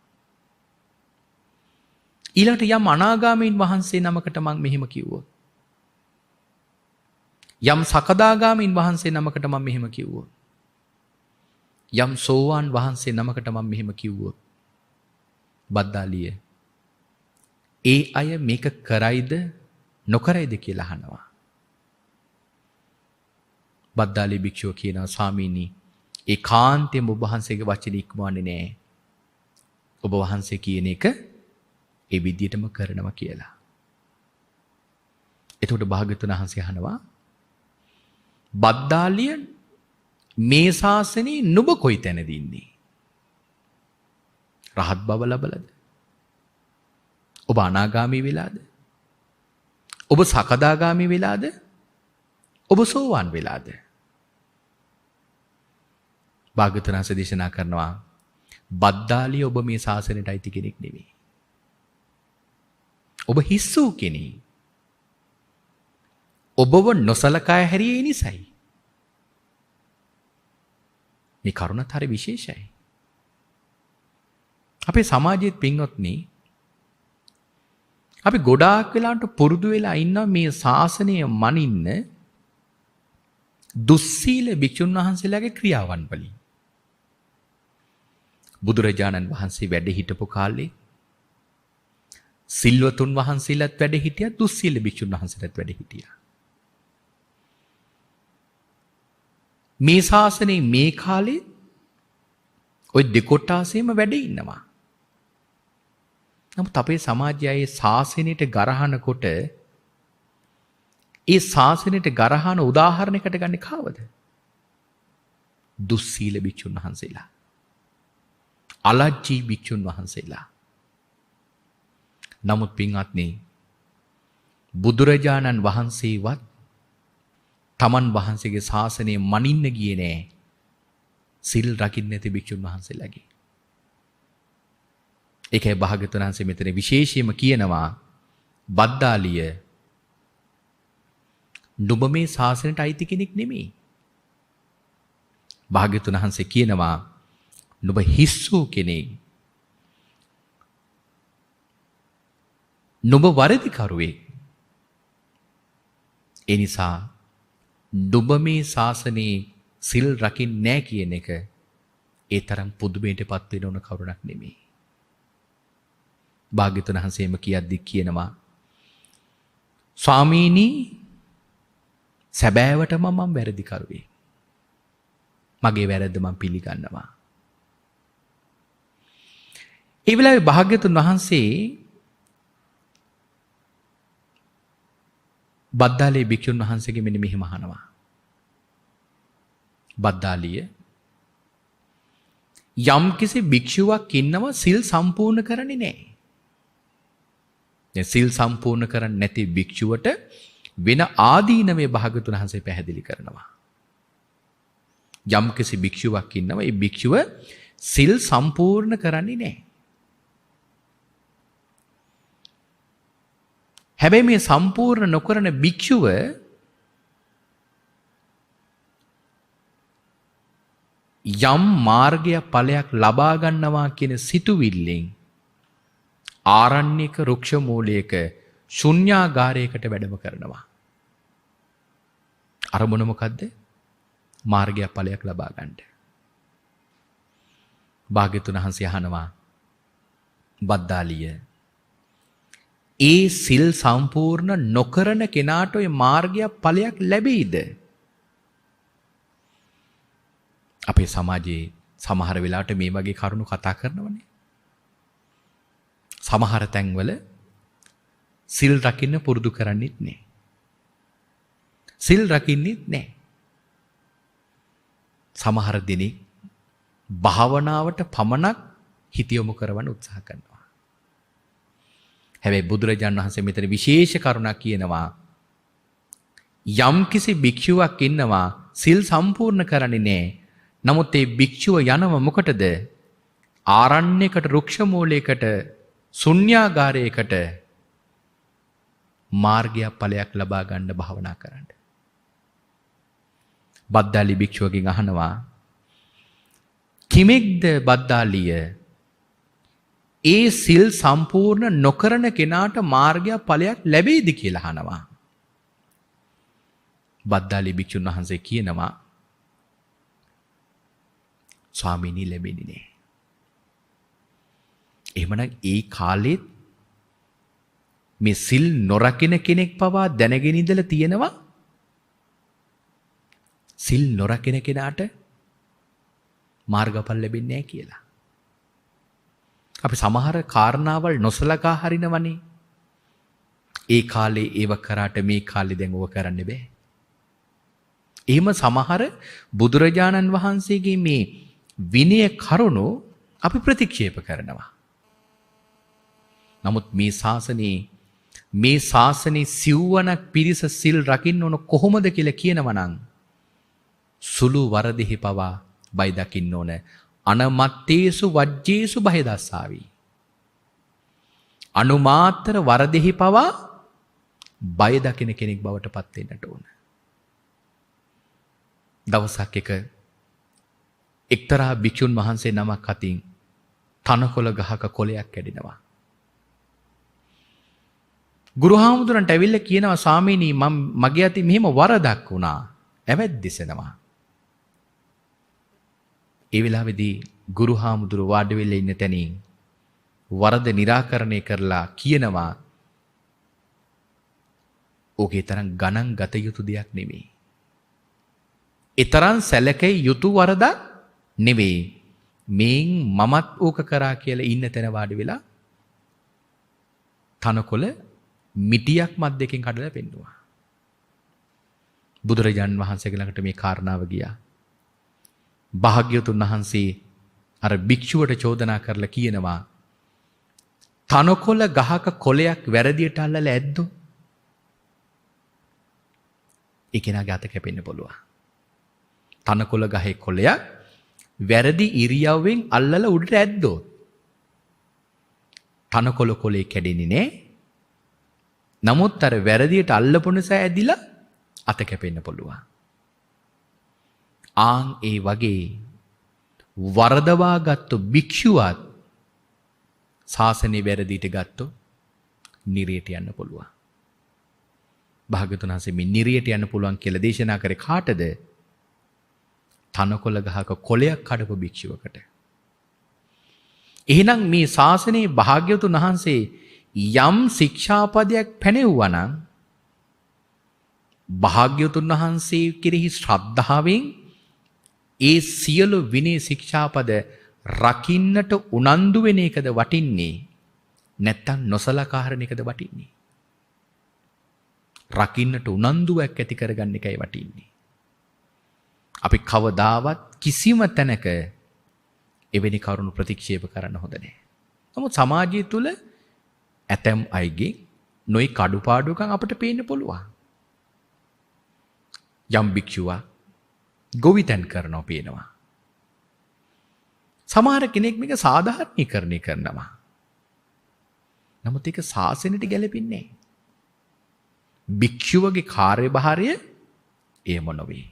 ඊළඟට යම් අනාගාමීන් වහන්සේ නමකට මම මෙහෙම කිව්වොත් යම් සකදාගාමීන් වහන්සේ නමකට මම මෙහෙම කිව්වොත් යම් සෝවාන් වහන්සේ නමකට මම මෙහෙම කිව්වොත් බද්දාලිය ඒ අය මේක කරයිද නොකරයිද කියලා අහනවා. බද්දාලී භික්ෂුව කියනවා ස්වාමීනි ඒකාන්තයෙන්ම ඔබ වහන්සේගේ වචන ඉක්මවන්නේ නැහැ. ඔබ වහන්සේ කියන එක ඒ විදිහටම කරනවා කියලා. එතකොට භාග්‍යවතුන් වහන්සේ අහනවා බද්දාලිය මේ ශාසනයේ නුඹ කොයි තැනද ඉන්නේ? රහත් බව ලබලද? ඔබ අනාගාමී වෙලාද? ඔබ සකදාගාමී වෙලාද? ඔබ සෝවාන් වෙලාද? භාග්‍යවතුන් වහන්සේ දේශනා කරනවා බද්දාලිය ඔබ මේ ශාසනයට අයිති කෙනෙක් නෙවෙයි. ඔබ හිස්සූ කෙනෙක්. ඔබව නොසලකා හැරියේ නිසයි. මේ කරුණත් හරි විශේෂයි. අපේ සමාජයේ පින්වත්නි අපි ගොඩාක් වෙලාවට පුරුදු වෙලා ඉන්නවා මේ ශාසනය මනින්න දුස්සීල භික්ෂුන් වහන්සේලාගේ ක්‍රියාවන් වලින්. බුදුරජාණන් වහන්සේ වැඩ හිටපු කාලේ සිල්වතුන් වහන්සේලාත් වැඩ හිටියා, දුස්සීල භික්ෂුන් වහන්සේලාත් වැඩ හිටියා. මේ ශාසනයේ මේ කාලේ ওই දෙකොට්ටාසෙම වැඩ ඉන්නවා. නමුත් අපේ සමාජයේ ශාසනයට ගරහනකොට ඒ ශාසනයට ගරහන උදාහරණයකට ගන්නේ කාවද? දුස්සීල භික්ෂුන් වහන්සේලා. අලජ්ජී භික්ෂුන් වහන්සේලා. නමුත් පින්වත්නි බුදුරජාණන් වහන්සේවත් තමන් වහන්සේගේ ශාසනය මනින්න ගියේ නෑ සිල් රකින්න නැති භික්ෂුන් වහන්සේලාගේ. ඒකයි භාග්‍යවතුන් වහන්සේ මෙතන විශේෂයෙන්ම කියනවා බද්දාලිය නුඹ මේ ශාසනයට අයිති කෙනෙක් නෙමෙයි. භාග්‍යවතුන් වහන්සේ කියනවා නුඹ හිස්සූ කෙනෙක්. නුඹ වරදිකරුවේ. ඒ නිසා නුඹ මේ ශාසනයේ සිල් රකින්නේ නැහැ කියන එක ඒ තරම් පුදුමයටපත් වෙන ඕන කරුණක් නෙමෙයි. භාග්‍යවතුන් වහන්සේම කියද්දි කියනවා ස්වාමීනි සැබෑවටම මම වැරදිකරුවේ. මගේ වැරද්ද මම පිළිගන්නවා. ඒ වෙලාවේ භාග්‍යවතුන් වහන්සේ බද්දාලී භික්ෂුන් වහන්සේගෙ මෙන්න මෙහෙම අහනවා. බද්දාලිය යම්කිසි භික්ෂුවක් ඉන්නවා සිල් සම්පූර්ණ කරන්නේ නැහැ. දැන් සිල් සම්පූර්ණ කරන්නේ නැති භික්ෂුවට වෙන ආදීනමේ භාග්‍යවතුන් වහන්සේ පැහැදිලි කරනවා. යම්කිසි භික්ෂුවක් ඉන්නවා ඒ භික්ෂුව සිල් සම්පූර්ණ කරන්නේ නැහැ. හැබැයි මේ සම්පූර්ණ නොකරන භික්ෂුව යම් මාර්ගයක් ඵලයක් ලබා ගන්නවා කියන සිතුවිල්ලෙන් ආරණ්‍යක රුක්ෂ මූලයක ශුන්‍යාගාරයකට වැඩම කරනවා. අරමුණ මොකද්ද? මාර්ගයක් ඵලයක් ලබා ගන්නට. භාග්‍යවතුන් වහන්සේ අහනවා බද්දාලිය ඒ සිල් සම්පූර්ණ නොකරන කෙනාට ඔය මාර්ගයක් ඵලයක් ලැබෙයිද? අපේ සමාජයේ සමහර වෙලාවට මේ වගේ කරුණු කතා කරනවනේ. සමහර තැන්වල සිල් රකින්න පුරුදු කරන්නෙත් නෑ. සිල් රකින්නෙත් නෑ. සමහර දිනේ භාවනාවට පමණක් හිත යොමු කරවන්න උත්සාහ කරනවා. හැබැයි බුදුරජාණන් වහන්සේ මෙතන විශේෂ කරුණක් කියනවා. යම්කිසි භික්ෂුවක් ඉන්නවා සිල් සම්පූර්ණ කරන්නේ නෑ. නමුත් ඒ භික්ෂුව යනව මොකටද? ආරණ්‍යයකට රුක්ෂ මූලයකට ශුන්‍යාගාරයකට මාර්ගයක් ඵලයක් ලබා ගන්න භාවනා කරන්න. බද්දාලි භික්ෂුවගෙන් අහනවා කිමෙක්ද බද්දාලිය ඒ සිල් සම්පූර්ණ නොකරන කෙනාට මාර්ගයක් ඵලයක් ලැබෙයිද කියලා අහනවා. බද්දාලි භික්ෂුන් වහන්සේ කියනවා ස්වාමීනි ලැබෙන්නේ නෑ. එහෙමනම් ඒ කාලෙත් මේ සිල් නොරකින කෙනෙක් පවා දැනගෙන ඉඳලා තියෙනවා සිල් නොරකින කෙනාට මාර්ගඵල ලැබෙන්නේ නැහැ කියලා. අපි සමහර කාරණාවල් නොසලකා හරිනවනේ. ඒ කාලේ ඒව කරාට මේ කාලේ දැන් ඕව කරන්න බෑ. එහෙම සමහර බුදුරජාණන් වහන්සේගේ මේ විනය කරුණු අපි ප්‍රතික්ෂේප කරනවා. නමුත් මේ ශාසනයේ සිව්වනක් පිරිස සිල් රකින්න ඕන කොහොමද කියලා කියනවනම් සුළු වරදෙහි පවා බය දකින්න ඕන. අනමත්තේසු වජ්ජේසු බය දස්සාවි. අනුමාත්‍ර වරදෙහි පවා බය දකින කෙනෙක් බවට පත් වෙන්නට ඕන. දවසක් එක්තරා භික්ෂුන් වහන්සේ නමක් අතින් තනකොළ ගහක කොළයක් කැඩෙනවා. ගුරුහාමුදුරන්ට ඇවිල්ලා කියනවා ස්වාමීනි මගේ අතින් මෙහෙම වරදක් වුණා. ඇවැත් දිසෙනවා. ඒ වෙලාවේදී ගුරුහාමුදුරු වාඩි වෙලා ඉන්න තැනින් වරද निराකරණය කරලා කියනවා ඕකේ තරම් ගණන් ගත යුතු දෙයක් නෙමෙයි. ඒ තරම් සැලකේ යුතු වරදක් නෙවෙයි. මේන් මමත් ඕක කරා කියලා ඉන්න තැන වාඩි වෙලා තනකොළ මිටියක් මත් දෙකෙන් කඩලා පෙන්නුවා. බුදුරජාණන් වහන්සේ ළඟට මේ කාරණාව ගියා. භාග්‍යවතුන් වහන්සේ අර භික්ෂුවට චෝදනා කරලා කියනවා තනකොළ ගහක කොළයක් වැරදියට අල්ලලා ඇද්දෝ ඒ කෙනාගේ අත කැපෙන්න පුළුවන්. තනකොළ ගහේ කොළයක් වැරදි ඉරියව්වෙන් අල්ලලා උඩට ඇද්දෝ තනකොළ කොළේ කැඩෙන්නේ නෑ. නමුත් අර වැරදියට අල්ලපු නිසා ඇදිලා අත කැපෙන්න පුළුවන්. ආන් ඒ වගේ වරදවා ගත්තු භික්ෂුවත් ශාසනය වැරදිට ගත්තොත් නිරයට යන්න පුළුවන්. භාග්‍යවතුන් වහන්සේ මේ නිරයට යන්න පුළුවන් කියලා දේශනා කරේ කාටද? තනකොළ ගහක කොළයක් කඩපු භික්ෂුවකට. එහෙනම් මේ ශාසනයේ භාග්‍යවතුන් වහන්සේ යම් ශික්ෂාපදයක් පැනෙවුවා නම් භාග්‍යවතුන් වහන්සේ කෙරෙහි ශ්‍රද්ධාවෙන් ඒ සියලු විනය ශික්ෂාපද රකින්නට උනන්දු වෙන එකද වටින්නේ? නැත්තම් නොසලකා හරින එකද වටින්නේ? රකින්නට උනන්දුවක් ඇති කරගන්න එකයි වටින්නේ. අපි කවදාවත් කිසිම තැනක එවැනි කරුණු ප්‍රතික්ෂේප කරන්න හොඳ නැහැ. නමුත් සමාජය තුළ ඇතැම් අයගේ නොයි කඩුපාඩුකම් අපට පේන්න පුළුවන්. යම් භික්ෂුවක් ගොවිතැන් කරනවා පේනවා. සමහර කෙනෙක් මේක සාධාරණීකරණය කරනවා. නමුත් ඒක ශාසනයට ගැලපෙන්නේ නැහැ. භික්ෂුවගේ කාර්යභාරය එයම නොවේ.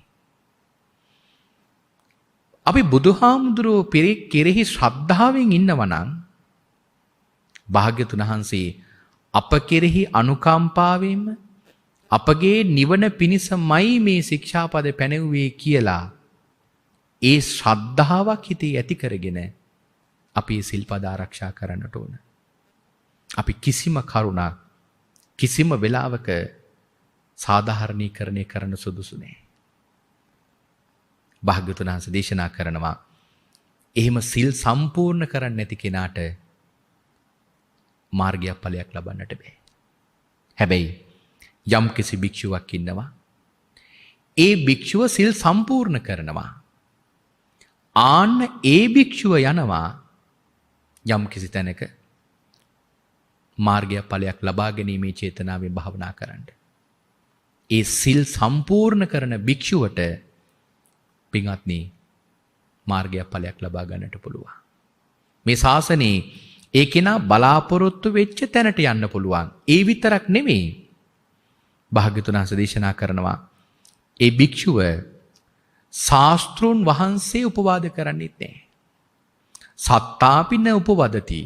අපි බුදුහාමුදුරුවෝ කෙරෙහි ශ්‍රද්ධාවෙන් ඉන්නවා නම් භාග්‍යවතුන් වහන්සේ අප කෙරෙහි අනුකම්පාවෙන්ම අපගේ නිවන පිණිසමයි මේ ශික්ෂාපද පැනෙව්වේ කියලා ඒ ශ්‍රද්ධාවක් හිතේ ඇති කරගෙන අපි සිල්පද ආරක්ෂා කරන්නට ඕන. අපි කිසිම කරුණක් කිසිම වෙලාවක සාධාරණීකරණය කරන්න සුදුසු නෑ. භාග්‍යවතුන් වහන්සේ දේශනා කරනවා එහෙම සිල් සම්පූර්ණ කරන්නේ නැති කෙනාට මාර්ගයක් ඵලයක් ලබන්නට බෑ. හැබැයි යම් කිසි භික්ෂුවක් ඉන්නවා ඒ භික්ෂුව සිල් සම්පූර්ණ කරනවා. ආන්න ඒ භික්ෂුව යනවා යම් කිසි තැනක මාර්ගයක් ඵලයක් ලබා ගැනීමේ චේතනාවෙන් භාවනා කරන්න. ඒ සිල් සම්පූර්ණ කරන භික්ෂුවට පින්වත්නි මාර්ගයක් ඵලයක් ලබා ගන්නට පුළුවන්. මේ ශාසනයේ ඒ කෙනා බලාපොරොත්තු වෙච්ච තැනට යන්න පුළුවන්. ඒ විතරක් නෙමෙයි. භාග්‍යවතුන් වහන්සේ දේශනා කරනවා ඒ භික්ෂුව ශාස්ත්‍රූන් වහන්සේ උපවාද කරන්නේත් නැහැ. සත්තාපින උපවදති.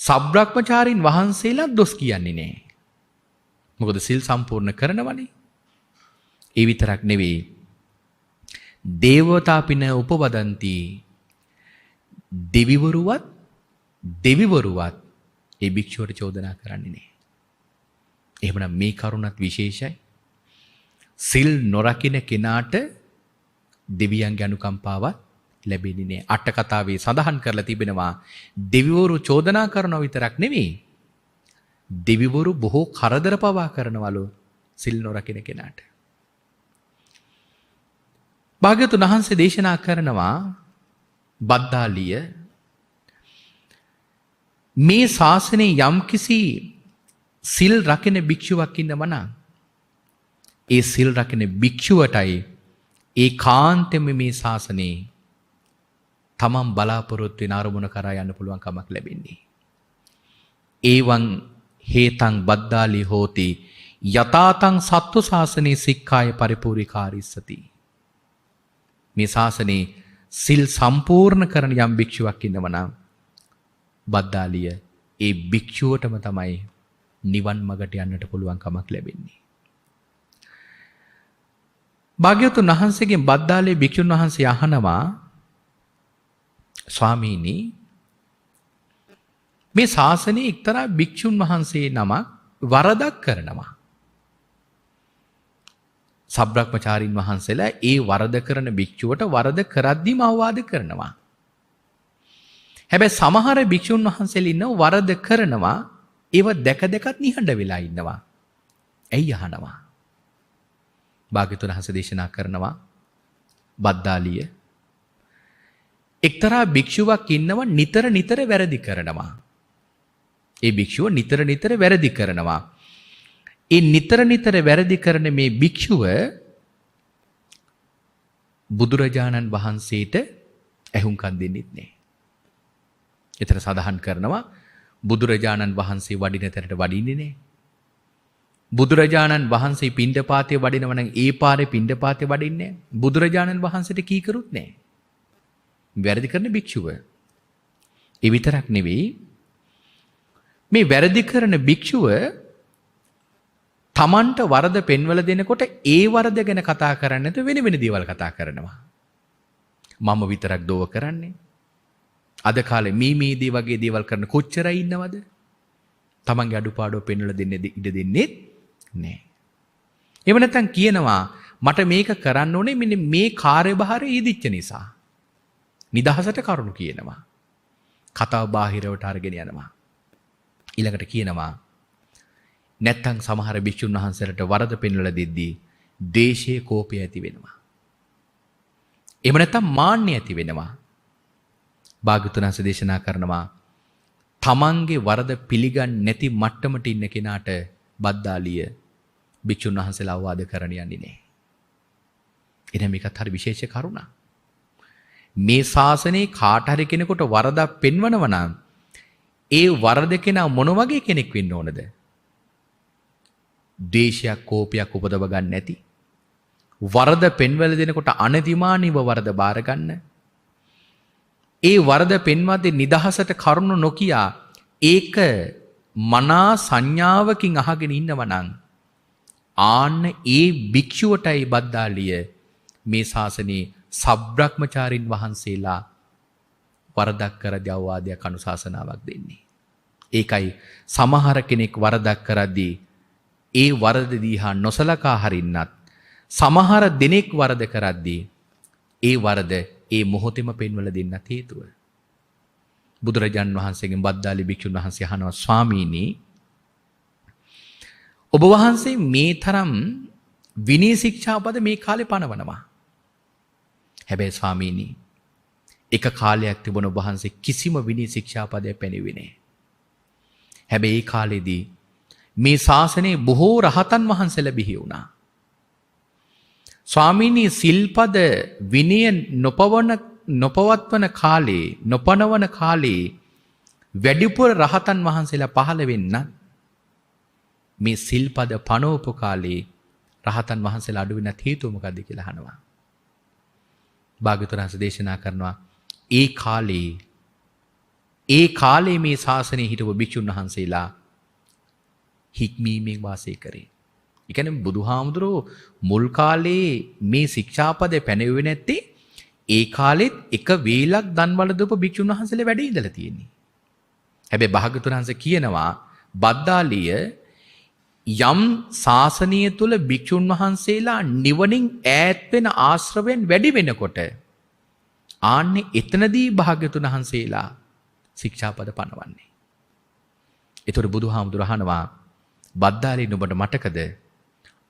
සබ්‍රක්‍මචාරීන් වහන්සේලා දොස් කියන්නේ නැහැ. මොකද සිල් සම්පූර්ණ කරනවනේ. ඒ විතරක් නෙවෙයි. දේවතාපින උපවදන්ති. දෙවිවරුවත් ඒ භික්ෂුවට චෝදනා කරන්නේ නැහැ. එහෙමනම් මේ කරුණත් විශේෂයි. සිල් නොරකින කෙනාට දෙවියන්ගේ අනුකම්පාවක් ලැබෙන්නේ නැහැ. අට කතාවේ සඳහන් කරලා තිබෙනවා දෙවිවරු චෝදනා කරනව විතරක් නෙමෙයි. දෙවිවරු බොහෝ කරදර පවා කරනවලු සිල් නොරකින කෙනාට. භාග්‍යවතුන් වහන්සේ දේශනා කරනවා බද්දාලිය මේ ශාසනයේ යම්කිසි සිල් රකින භික්ෂුවක් ඉන්නව නම් ඒ සිල් රකින භික්ෂුවටයි ඒ කාන්තෙම මේ ශාසනයේ තමන් බලාපොරොත්තු වෙන අරමුණ කරා යන්න පුළුවන් කමක් ලැබෙන්නේ. ඒවං හේතං බද්දාලි හෝති යතාතං සත්ව ශාසනයේ සික්ඛාය පරිපූර්ණකාරීස්සති. මේ ශාසනයේ සිල් සම්පූර්ණ කරන යම් භික්ෂුවක් ඉන්නව නම් බද්දාලිය ඒ භික්ෂුවටම තමයි නිවන් මගට යන්නට පුළුවන් කමක් ලැබෙන්නේ. භාග්‍යවතුන් වහන්සේගෙන් බද්දාලේ භික්ෂුන් වහන්සේ අහනවා ස්වාමීනි මේ ශාසනයේ එක්තරා භික්ෂුන් වහන්සේ නමක් වරදක් කරනවා. සබ්‍රක්‍මචාරීන් වහන්සේලා ඒ වරද කරන භික්ෂුවට වරද කරද්දීම අවවාද කරනවා. හැබැයි සමහර භික්ෂුන් වහන්සේලා ඉන්නව වරද කරනවා ඒව දැක දැකත් නිහඬ වෙලා ඉන්නවා. ඇයි අහනවා? භාග්‍යවතුන් වහන්සේ දේශනා කරනවා බද්දාලිය එක්තරා භික්ෂුවක් ඉන්නව නිතර නිතර වැරදි කරනවා. ඒ භික්ෂුව නිතර නිතර වැරදි කරනවා. ඒ නිතර නිතර වැරදි කරන මේ භික්ෂුව බුදුරජාණන් වහන්සේට ඇහුම්කන් දෙන්නෙත් නෑ. එතන සඳහන් කරනවා බුදුරජාණන් වහන්සේ වඩින තැනට වඩින්නේ නෑ. බුදුරජාණන් වහන්සේ පිණ්ඩපාතේ වඩිනවා නම් ඒ පාරේ පිණ්ඩපාතේ වඩින්නේ නෑ. බුදුරජාණන් වහන්සේට කීකරුත් නෑ. වැරදි කරන භික්ෂුව. ඒ විතරක් නෙවෙයි මේ වැරදි කරන භික්ෂුව තමන්ට වරද පෙන්වලා දෙනකොට ඒ වරද ගැන කතා කරන්නේ නැතුව වෙන වෙන දේවල් කතා කරනවා. මම විතරක් දෝව කරන්නේ. අද කාලේ මේ වගේ දේවල් කරන කොච්චරයි ඉන්නවද? තමන්ගේ අඩුපාඩුව පෙන්වලා දෙන්නේ ඉඩ දෙන්නේ නැහැ. එහෙම නැත්නම් කියනවා මට මේක කරන්න ඕනේ මෙන්න මේ කාර්යභාරය ඊදිච්ච නිසා. නිදහසට කරුණු කියනවා. කතාව බාහිරවට අරගෙන යනවා. ඊළඟට කියනවා නැත්තම් සමහර භික්ෂුන් වහන්සේලාට වරද පෙන්වලා දෙද්දී ද්වේෂයේ කෝපය ඇති වෙනවා. එහෙම නැත්තම් මාන්නය ඇති වෙනවා. භාග්‍යවතුන් වහන්සේ දේශනා කරනවා තමන්ගේ වරද පිළිගන්නේ නැති මට්ටමට ඉන්න කෙනාට බද්දාලිය භික්ෂුන් වහන්සේලා අවවාද කරන්න යන්නේ නැහැ. එනම් මේකත් හරි විශේෂ කරුණක්. මේ ශාසනයේ කාට හරි කෙනෙකුට වරදක් පෙන්වනවා නම් ඒ වරද කෙනා මොන වගේ කෙනෙක් වෙන්න ඕනද? ද්වේෂයක් කෝපයක් උපදව ගන්න නැති. වරද පෙන්වල දෙනකොට අනතිමානීව වරද බාර ගන්න. ඒ වරද පෙන්වද්දී නිදහසට කරුණු නොකිය ඒක මනා සංඥාවකින් අහගෙන ඉන්නවා නම් ආන්න ඒ භික්ෂුවටයි බද්දාලිය මේ ශාසනයේ සබ්‍රක්‍මචාරින් වහන්සේලා වරදක් කරද්දී අවවාදයක් අනුශාසනාවක් දෙන්නේ. ඒකයි සමහර කෙනෙක් වරදක් කරද්දී ඒ වරද දිහා නොසලකා හරින්නත් සමහර දෙනෙක් වරද කරද්දී ඒ වරද ඒ මොහොතේම පෙන්වලා දෙන්නත් හේතුව. බුදුරජාන් වහන්සේගෙන් බද්දාලි භික්ෂුන් වහන්සේ අහනවා ස්වාමීනි ඔබ වහන්සේ මේ තරම් විනය ශික්ෂාපද මේ කාලේ පනවනවා. හැබැයි ස්වාමීනි එක කාලයක් තිබුණ ඔබ වහන්සේ කිසිම විනය ශික්ෂාපදයක් පැනෙන්නේ නැහැ. හැබැයි ඒ කාලෙදී මේ ශාසනයේ බොහෝ රහතන් වහන්සේලා බිහි වුණා. ස්වාමීනි සිල්පද විනය නොපවත්වන කාලේ නොපනවන කාලේ වැඩිපුර රහතන් වහන්සේලා පහළ වෙන්න මේ සිල්පද පනවපු කාලේ රහතන් වහන්සේලා අඩු වෙනත් හේතුව මොකද්ද කියලා අහනවා. භාග්‍යවතුන් වහන්සේ දේශනා කරනවා ඒ කාලේ මේ ශාසනයේ හිටපු භික්ෂුන් වහන්සේලා හික්මීමෙන් වාසය කරේ. ඒ කියන්නේ බුදුහාමුදුරුවෝ මුල් කාලේ මේ ශික්ෂාපද පැනෙන්නේ නැත්තේ ඒ කාලෙත් එක වේලක් දන්වල දීපු භික්ෂුන් වහන්සේලා වැඩ ඉඳලා තියෙන්නේ. හැබැයි භාග්‍යවතුන් වහන්සේ කියනවා බද්දාලිය යම් ශාසනීය තුල භික්ෂුන් වහන්සේලා නිවනින් ඈත් වෙන ආශ්‍රවයෙන් වැඩි වෙනකොට ආන්නේ එතනදී භාග්‍යවතුන් වහන්සේලා ශික්ෂාපද පනවන්නේ. ඒතර බුදුහාමුදුර අහනවා බද්දාලි නුඹට මතකද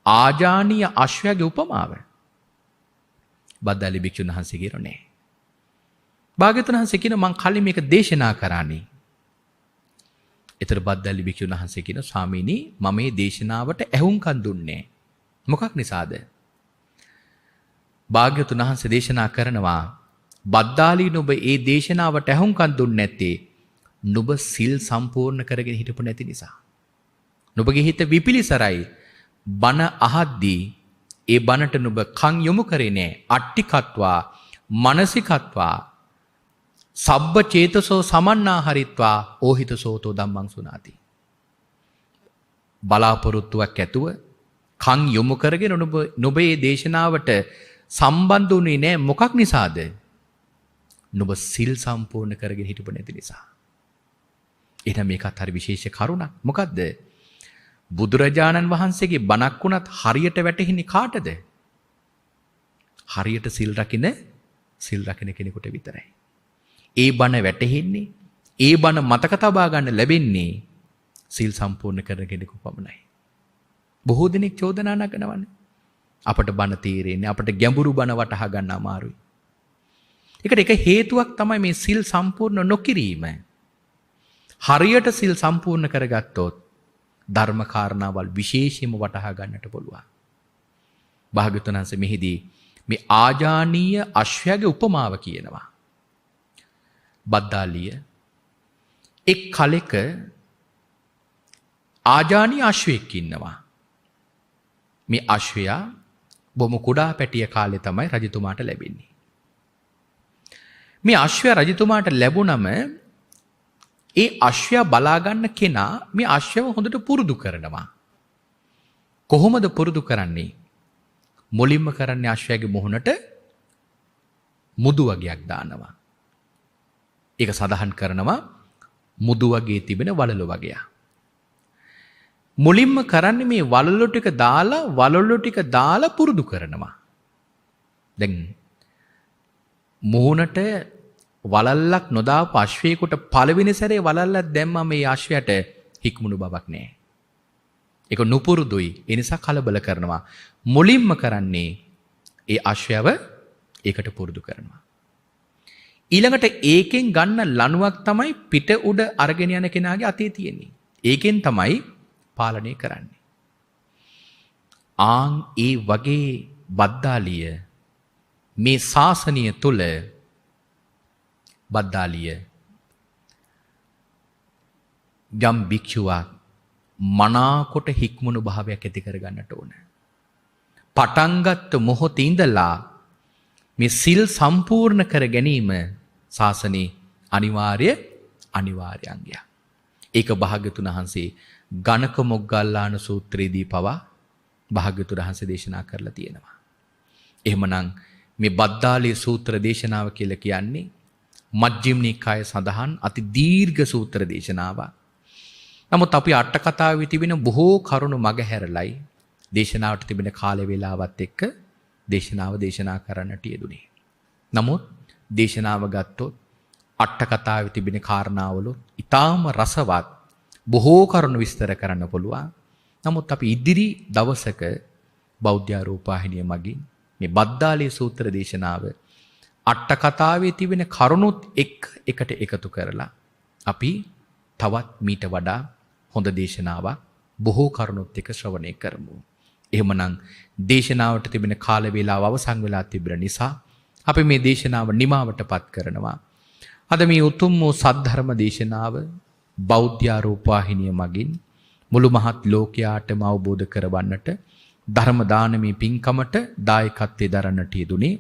ආජානීය අශ්වයාගේ උපමාව? බද්දාලි භික්ෂුන් වහන්සේ කියනවා නෑ. භාග්‍යවතුන් වහන්සේ කියන මං කලින් මේක දේශනා කරානේ. ඒතර බද්දාලි භික්ෂුන් වහන්සේ කියන ස්වාමීනි මම මේ දේශනාවට ඇහුම්කන් දුන්නේ මොකක් නිසාද? භාග්‍යවතුන් වහන්සේ දේශනා කරනවා බද්දාලි නුඹ ඒ දේශනාවට ඇහුම්කන් දුන්නේ නැත්තේ නුඹ සිල් සම්පූර්ණ කරගෙන හිටපු නැති නිසා. නුඹගේ හිත විපිලිසරයි. බණ අහද්දී ඒ බණට නුඹ කන් යොමු කරේ නෑ. අට්ටිකත්වා මානසිකත්වා සබ්බ චේතසෝ සමන්නා හරිත්වා ඕහිතසෝතෝ ධම්මං සුනාති. බලාපොරොත්තුවක් ඇතුව කන් යොමු කරගෙන නුඹ මේ දේශනාවට සම්බන්ධ වුණේ නෑ. මොකක් නිසාද? නුඹ සිල් සම්පූර්ණ කරගෙන හිටපු නැති නිසා. එහෙනම් මේකත් හරි විශේෂ කරුණක්. මොකද්ද? බුදුරජාණන් වහන්සේගේ බණක් වුණත් හරියට වැටහෙන්නේ කාටද? හරියට සිල් රකින්න කෙනෙකුට විතරයි. ඒ බණ වැටහෙන්නේ, ඒ බණ මතක තබා ගන්න ලැබෙන්නේ සිල් සම්පූර්ණ කරන කෙනෙකු පමණයි. බොහෝ දෙනෙක් චෝදනා නගනවනේ. අපට බණ තේරෙන්නේ, අපට ගැඹුරු බණ වටහා ගන්න අමාරුයි. ඒකට එක හේතුවක් තමයි මේ සිල් සම්පූර්ණ නොකිරීම. හරියට සිල් සම්පූර්ණ කරගත්තොත් ධර්ම කාරණාවල් විශේෂයෙන්ම වටහා ගන්නට පුළුවන්. භාග්‍යවතුන් වහන්සේ මෙහිදී මේ ආජානීය අශ්වයාගේ උපමාව කියනවා. බද්දාලිය එක් කලෙක ආජානීය අශ්වයෙක් ඉන්නවා. මේ අශ්වයා බොහොම කුඩා පැටිය කාලේ තමයි රජතුමාට ලැබෙන්නේ. මේ අශ්වයා රජතුමාට ලැබුණම ඒ අශ්වයා බලා ගන්න කෙනා මේ අශ්වව හොඳට පුරුදු කරනවා. කොහොමද පුරුදු කරන්නේ? මුලින්ම කරන්නේ අශ්වයාගේ මුහුණට මුදු වගයක් දානවා. ඒක සඳහන් කරනවා මුදු වගේ තිබෙන වලලු වගයක්. මුලින්ම කරන්නේ මේ වලලු ටික දාලා පුරුදු කරනවා. දැන් මුහුණට වලල්ලක් නොදාපු අශ්වයෙකුට පළවෙනි සැරේ වලල්ලක් දැම්මම මේ අශ්වයාට හික්මුණු බවක් නැහැ. ඒක නුපුරුදුයි. ඒ නිසා කලබල කරනවා. මුලින්ම කරන්නේ ඒ අශ්වයව ඒකට පුරුදු කරනවා. ඊළඟට ඒකෙන් ගන්න ලණුවක් තමයි පිට උඩ අරගෙන යන කෙනාගේ අතේ තියෙන්නේ. ඒකෙන් තමයි පාලනය කරන්නේ. ආන් ඒ වගේ බද්දාලිය මේ ශාසනය තුල බද්දාලිය යම් භික්ෂුවක් මනාකොට හික්මුණු භාවයක් ඇති කරගන්නට ඕන. පටන්ගත් මොහොතේ ඉඳලා මේ සිල් සම්පූර්ණ කර ගැනීම ශාසනයේ අනිවාර්ය අංගයක්. ඒක භාග්‍යතුන් වහන්සේ ගණක මොග්ගල්ලාන සූත්‍රයේදී පවා භාග්‍යතුන් වහන්සේ දේශනා කරලා තියෙනවා. එහෙමනම් මේ බද්දාලී සූත්‍ර දේශනාව කියලා කියන්නේ මජ්ක්‍ධිම නිකායේ සඳහන් අති දීර්ඝ සූත්‍ර දේශනාවක්. නමුත් අපි අට කතාවේ තිබෙන බොහෝ කරුණු මගහැරලයි දේශනාවට තිබෙන කාල වේලාවත් එක්ක දේශනාව දේශනා කරන්නට යෙදුනේ. නමුත් දේශනාව ගත්තොත් අට කතාවේ තිබෙන කාරණාවල ඊටාම රසවත් බොහෝ කරුණු විස්තර කරන්න පුළුවන්. නමුත් අපි ඉදිරි දවසක බෞද්ධ රූපවාහිනිය මගින් මේ බද්දාලී සූත්‍ර දේශනාව අට කතාවේ තිබෙන කරුණුත් එකට එකතු කරලා අපි තවත් මීට වඩා හොඳ දේශනාවක් බොහෝ කරුණුත් එක්ක ශ්‍රවණය කරමු. එහෙමනම් දේශනාවට තිබෙන කාල වේලාව අවසන් වෙලා තිබෙන නිසා අපි මේ දේශනාව නිමාවටපත් කරනවා. අද මේ උතුම් වූ සද්ධර්ම දේශනාව බෞද්ධ රූපවාහිනිය මගින් මුළු මහත් ලෝකයාටම අවබෝධ කරවන්නට ධර්ම දානමේ පින්කමට දායකත්වයේ දරන්නට යෙදුනේ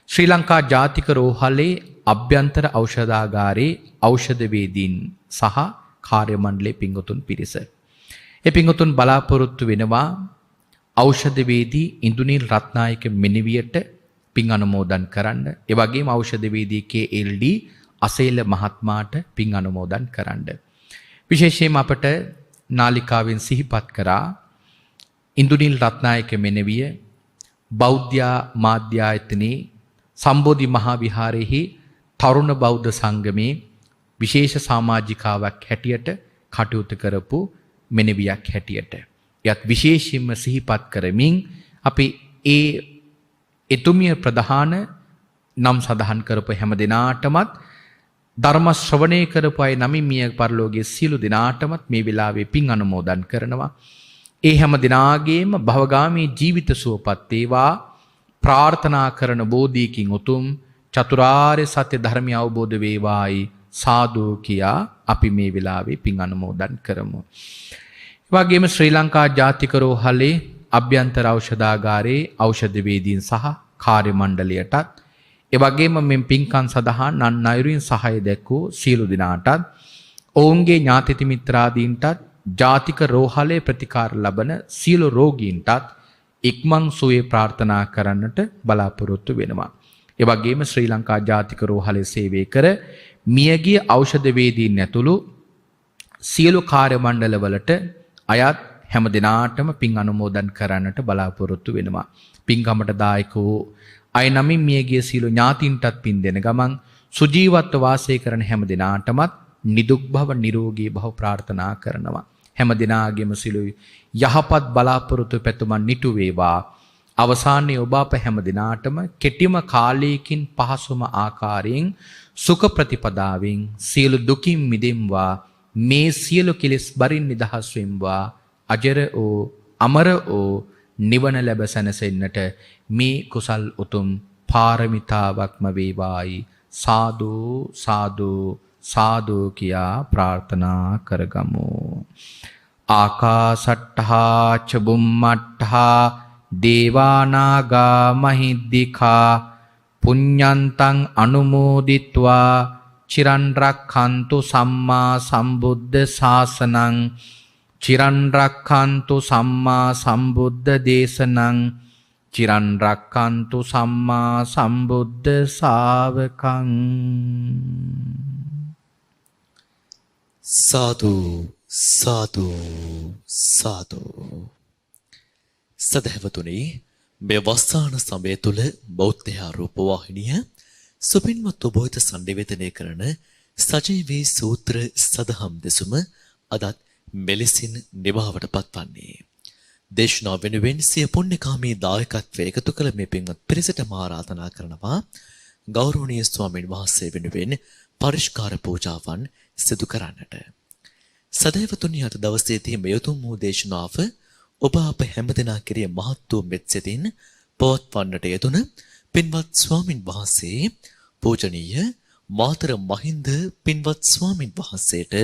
ශ්‍රී ලංකා ජාතික රෝහලේ අභ්‍යන්තර ඖෂධාගාරයේ ඖෂධ වේදීන් සහ කාර්ය මණ්ඩලයේ පින්වතුන් පිරිස. ඒ පින්වතුන් බලාපොරොත්තු වෙනවා ඖෂධ වේදී ඉන්දුනිල් රත්නායක මෙනෙවියට පින් අනුමෝදන් කරන්න. ඒ වගේම ඖෂධ වේදී KLD අසේල මහත්මයාට පින් අනුමෝදන් කරන්න. විශේෂයෙන්ම අපට නාලිකාවෙන් සිහිපත් කරා ඉන්දුනිල් රත්නායක මෙනෙවිය බෞද්ධ මාධ්‍ය ආයතනයේ සම්බෝධි මහා විහාරයේහි තරුණ බෞද්ධ සංගමේ විශේෂ සමාජිකාවක් හැටියට කටයුතු කරපු මෙනෙවියක් හැටියට යත් විශේෂයෙන්ම සිහිපත් කරමින් අපි ඒ එතුමිය ප්‍රධාන නම් සඳහන් කරපු හැම දිනාටමත් ධර්ම ශ්‍රවණය කරපු අය නමින් මිය පරලෝකයේ සියලු දිනාටමත් මේ වෙලාවේ පින් අනුමෝදන් කරනවා. ඒ හැම දිනාගේම භවගාමී ජීවිත සුවපත් වේවා ප්‍රාර්ථනා කරන බෝධියකින් උතුම් චතුරාර්ය සත්‍ය ධර්මය අවබෝධ වේවායි සාදු කියා අපි මේ වෙලාවේ පින් අනුමෝදන් කරමු. ඒ වගේම ශ්‍රී ලංකා ජාතික රෝහලේ අභ්‍යන්තර ඖෂධාගාරයේ ඖෂධ වේදීන් සහ කාර්ය මණ්ඩලයටත් ඒ වගේම මෙම් පින්කම් සඳහා නන් අයුරින් සහාය දැක්වූ සියලු දෙනාටත් ඔවුන්ගේ ඥාති මිත්‍රාදීන්ටත් ජාතික රෝහලේ ප්‍රතිකාර ලබන සියලු රෝගීන්ටත් ඉක්මන් සුවය ප්‍රාර්ථනා කරන්නට බලාපොරොත්තු වෙනවා. ඒ වගේම ශ්‍රී ලංකා ජාතික රෝහලේ සේවය කර මියගිය ඖෂධ වේදීන් ඇතුළු සියලු කාර්ය මණ්ඩලවලට අයත් හැම දිනාටම පින් අනුමෝදන් කරන්නට බලාපොරොත්තු වෙනවා. පින්කමට දායක වූ අය නමින් මියගිය සියලු ඥාතීන්ටත් පින් දෙන ගමන් සුජීවත්ව වාසය කරන හැම දිනාටමත් නිදුක් භව නිරෝගී භව ප්‍රාර්ථනා කරනවා. හැම දිනාගේම සියලු යහපත් බලාපොරොත්තු පැතුමන් නිතු වේවා. අවසානයේ ඔබ අප හැම දිනාටම කෙටිම කාලයකින් පහසුම ආකාරයෙන් සුඛ ප්‍රතිපදාවෙන් සියලු දුකින් මිදෙම්වා. මේ සියලු කෙලෙස් බරින් නිදහස් වෙම්වා. අජර ඕ අමර ඕ නිවන ලැබ සැනසෙන්නට මේ කුසල් උතුම් පාරමිතාවක්ම වේවායි සාදු සාදු සාදු කියා ප්‍රාර්ථනා කරගමු. ආකාසට්ඨා ච බුම්මට්ඨා දේවානාගා මහිද්దికා පුඤ්ඤන්තං අනුමෝදිත්වා චිරන් රක්ඛන්තු සම්මා සම්බුද්ධ ශාසනං චිරන් රක්ඛන්තු සම්මා සම්බුද්ධ දේශනං චිරන් රක්ඛන්තු සම්මා සම්බුද්ධ ශාවකං. සාදු සාදු සාදු. සදහැවතුනි, මේ වස්සාන සමය තුල බෞද්ධ රූපවාහිනිය සුපින්වත් ඔබ වෙත සංනිවේදනය කරන සජීවී සූත්‍ර සදහම් දෙසුම අදත් මෙලෙසින් නිමාවට පත්වන්නේ. දේශනා වෙනුවෙන් සිය පුණ්‍යකාමී දායකත්වයේ එකතු කළ මේ පින්වත් පිරිසට මා ආරාධනා කරනවා ගෞරවනීය ස්වාමීන් වහන්සේ වෙනුවෙන් පරිස්කාර පූජාවන් සිදු කරන්නට. සදහැවතුනි, අද දවසේදී මේ උතුම් වූ දේශනාව ඔබ අප හැමදෙනා කෙරෙහි මහත් වූ මෙත්සිතින් පවත්වන්නට යෙදුන පින්වත් ස්වාමින් වහන්සේ පූජනීය මාතර මහින්ද පින්වත් ස්වාමින් වහන්සේට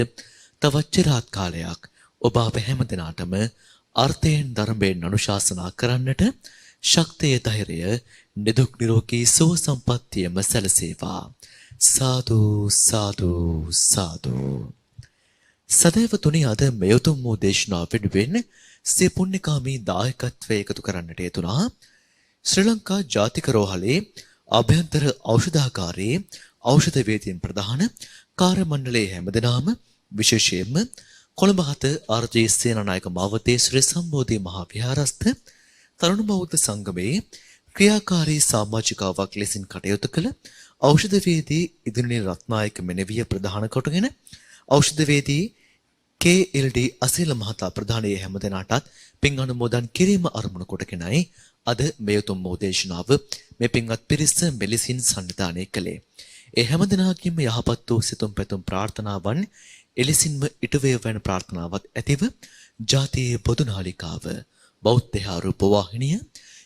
තවත් চিරාත් කාලයක් ඔබ අප හැමදෙනාටම අර්ථයෙන් ධර්මයෙන් අනුශාසනා කරන්නට ශක්තිය ධෛර්යය නිදුක් නිරෝගී සුව සම්පන්නියම සැලසේවා. සාදු සාදු සාදු. සදහැවතුනි, අද මේ උතුම් වූ දේශනාව වෙනුවෙන් සිය පුණ්‍යකාමී දායකත්වයේ එකතු කරන්නට යෙදුනා ශ්‍රී ලංකා ජාතික රෝහලේ අභ්‍යන්තර ඖෂධාගාරයේ ඖෂධ වේදින් ප්‍රධාන කාර්ය මණ්ඩලයේ හැමදෙනාම, විශේෂයෙන්ම කොළඹ 7 ආර්.ජේ. සේනානායක මාවතේ ශ්‍රී සම්බෝධි මහා විහාරස්ථ තරුණ බෞද්ධ සංගමයේ ක්‍රියාකාරී සමාජිකාවක් ලෙසින් කටයුතු කළ ඖෂධ වේදී ඉදිරිනි රත්නායක මෙනවිය ප්‍රධාන කොටගෙන ඖෂධ වේදී KLD අසීල මහතා ප්‍රධානයේ හැමදෙනාටත් පින් අනුමෝදන් කිරීම අරමුණු කොටගෙනයි අද මේ උතුම් දේශනාව මේ පින්වත් පිරිස මෙලෙසින් සම්නිධානය කළේ. ඒ හැමදෙනාගේම යහපත් වූ සිතුම් පැතුම් ප්‍රාර්ථනාවන් එලෙසින්ම ඉටු වේවන ප්‍රාර්ථනාවත් ඇතිව ජාතියේ පොදු නාලිකාව බෞද්ධ රූප වාහිනිය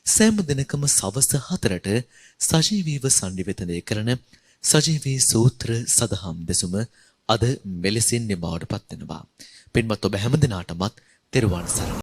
සෑම දිනකම සවස් 4ට සජීවීව සංනිවේදනය කරන සජීවී සූත්‍ර සදහම් දෙසුම අද මෙලෙසින් නිමාවට පත් වෙනවා. පින්වත් ඔබ හැමදෙනාටමත් තෙරුවන් සරණයි.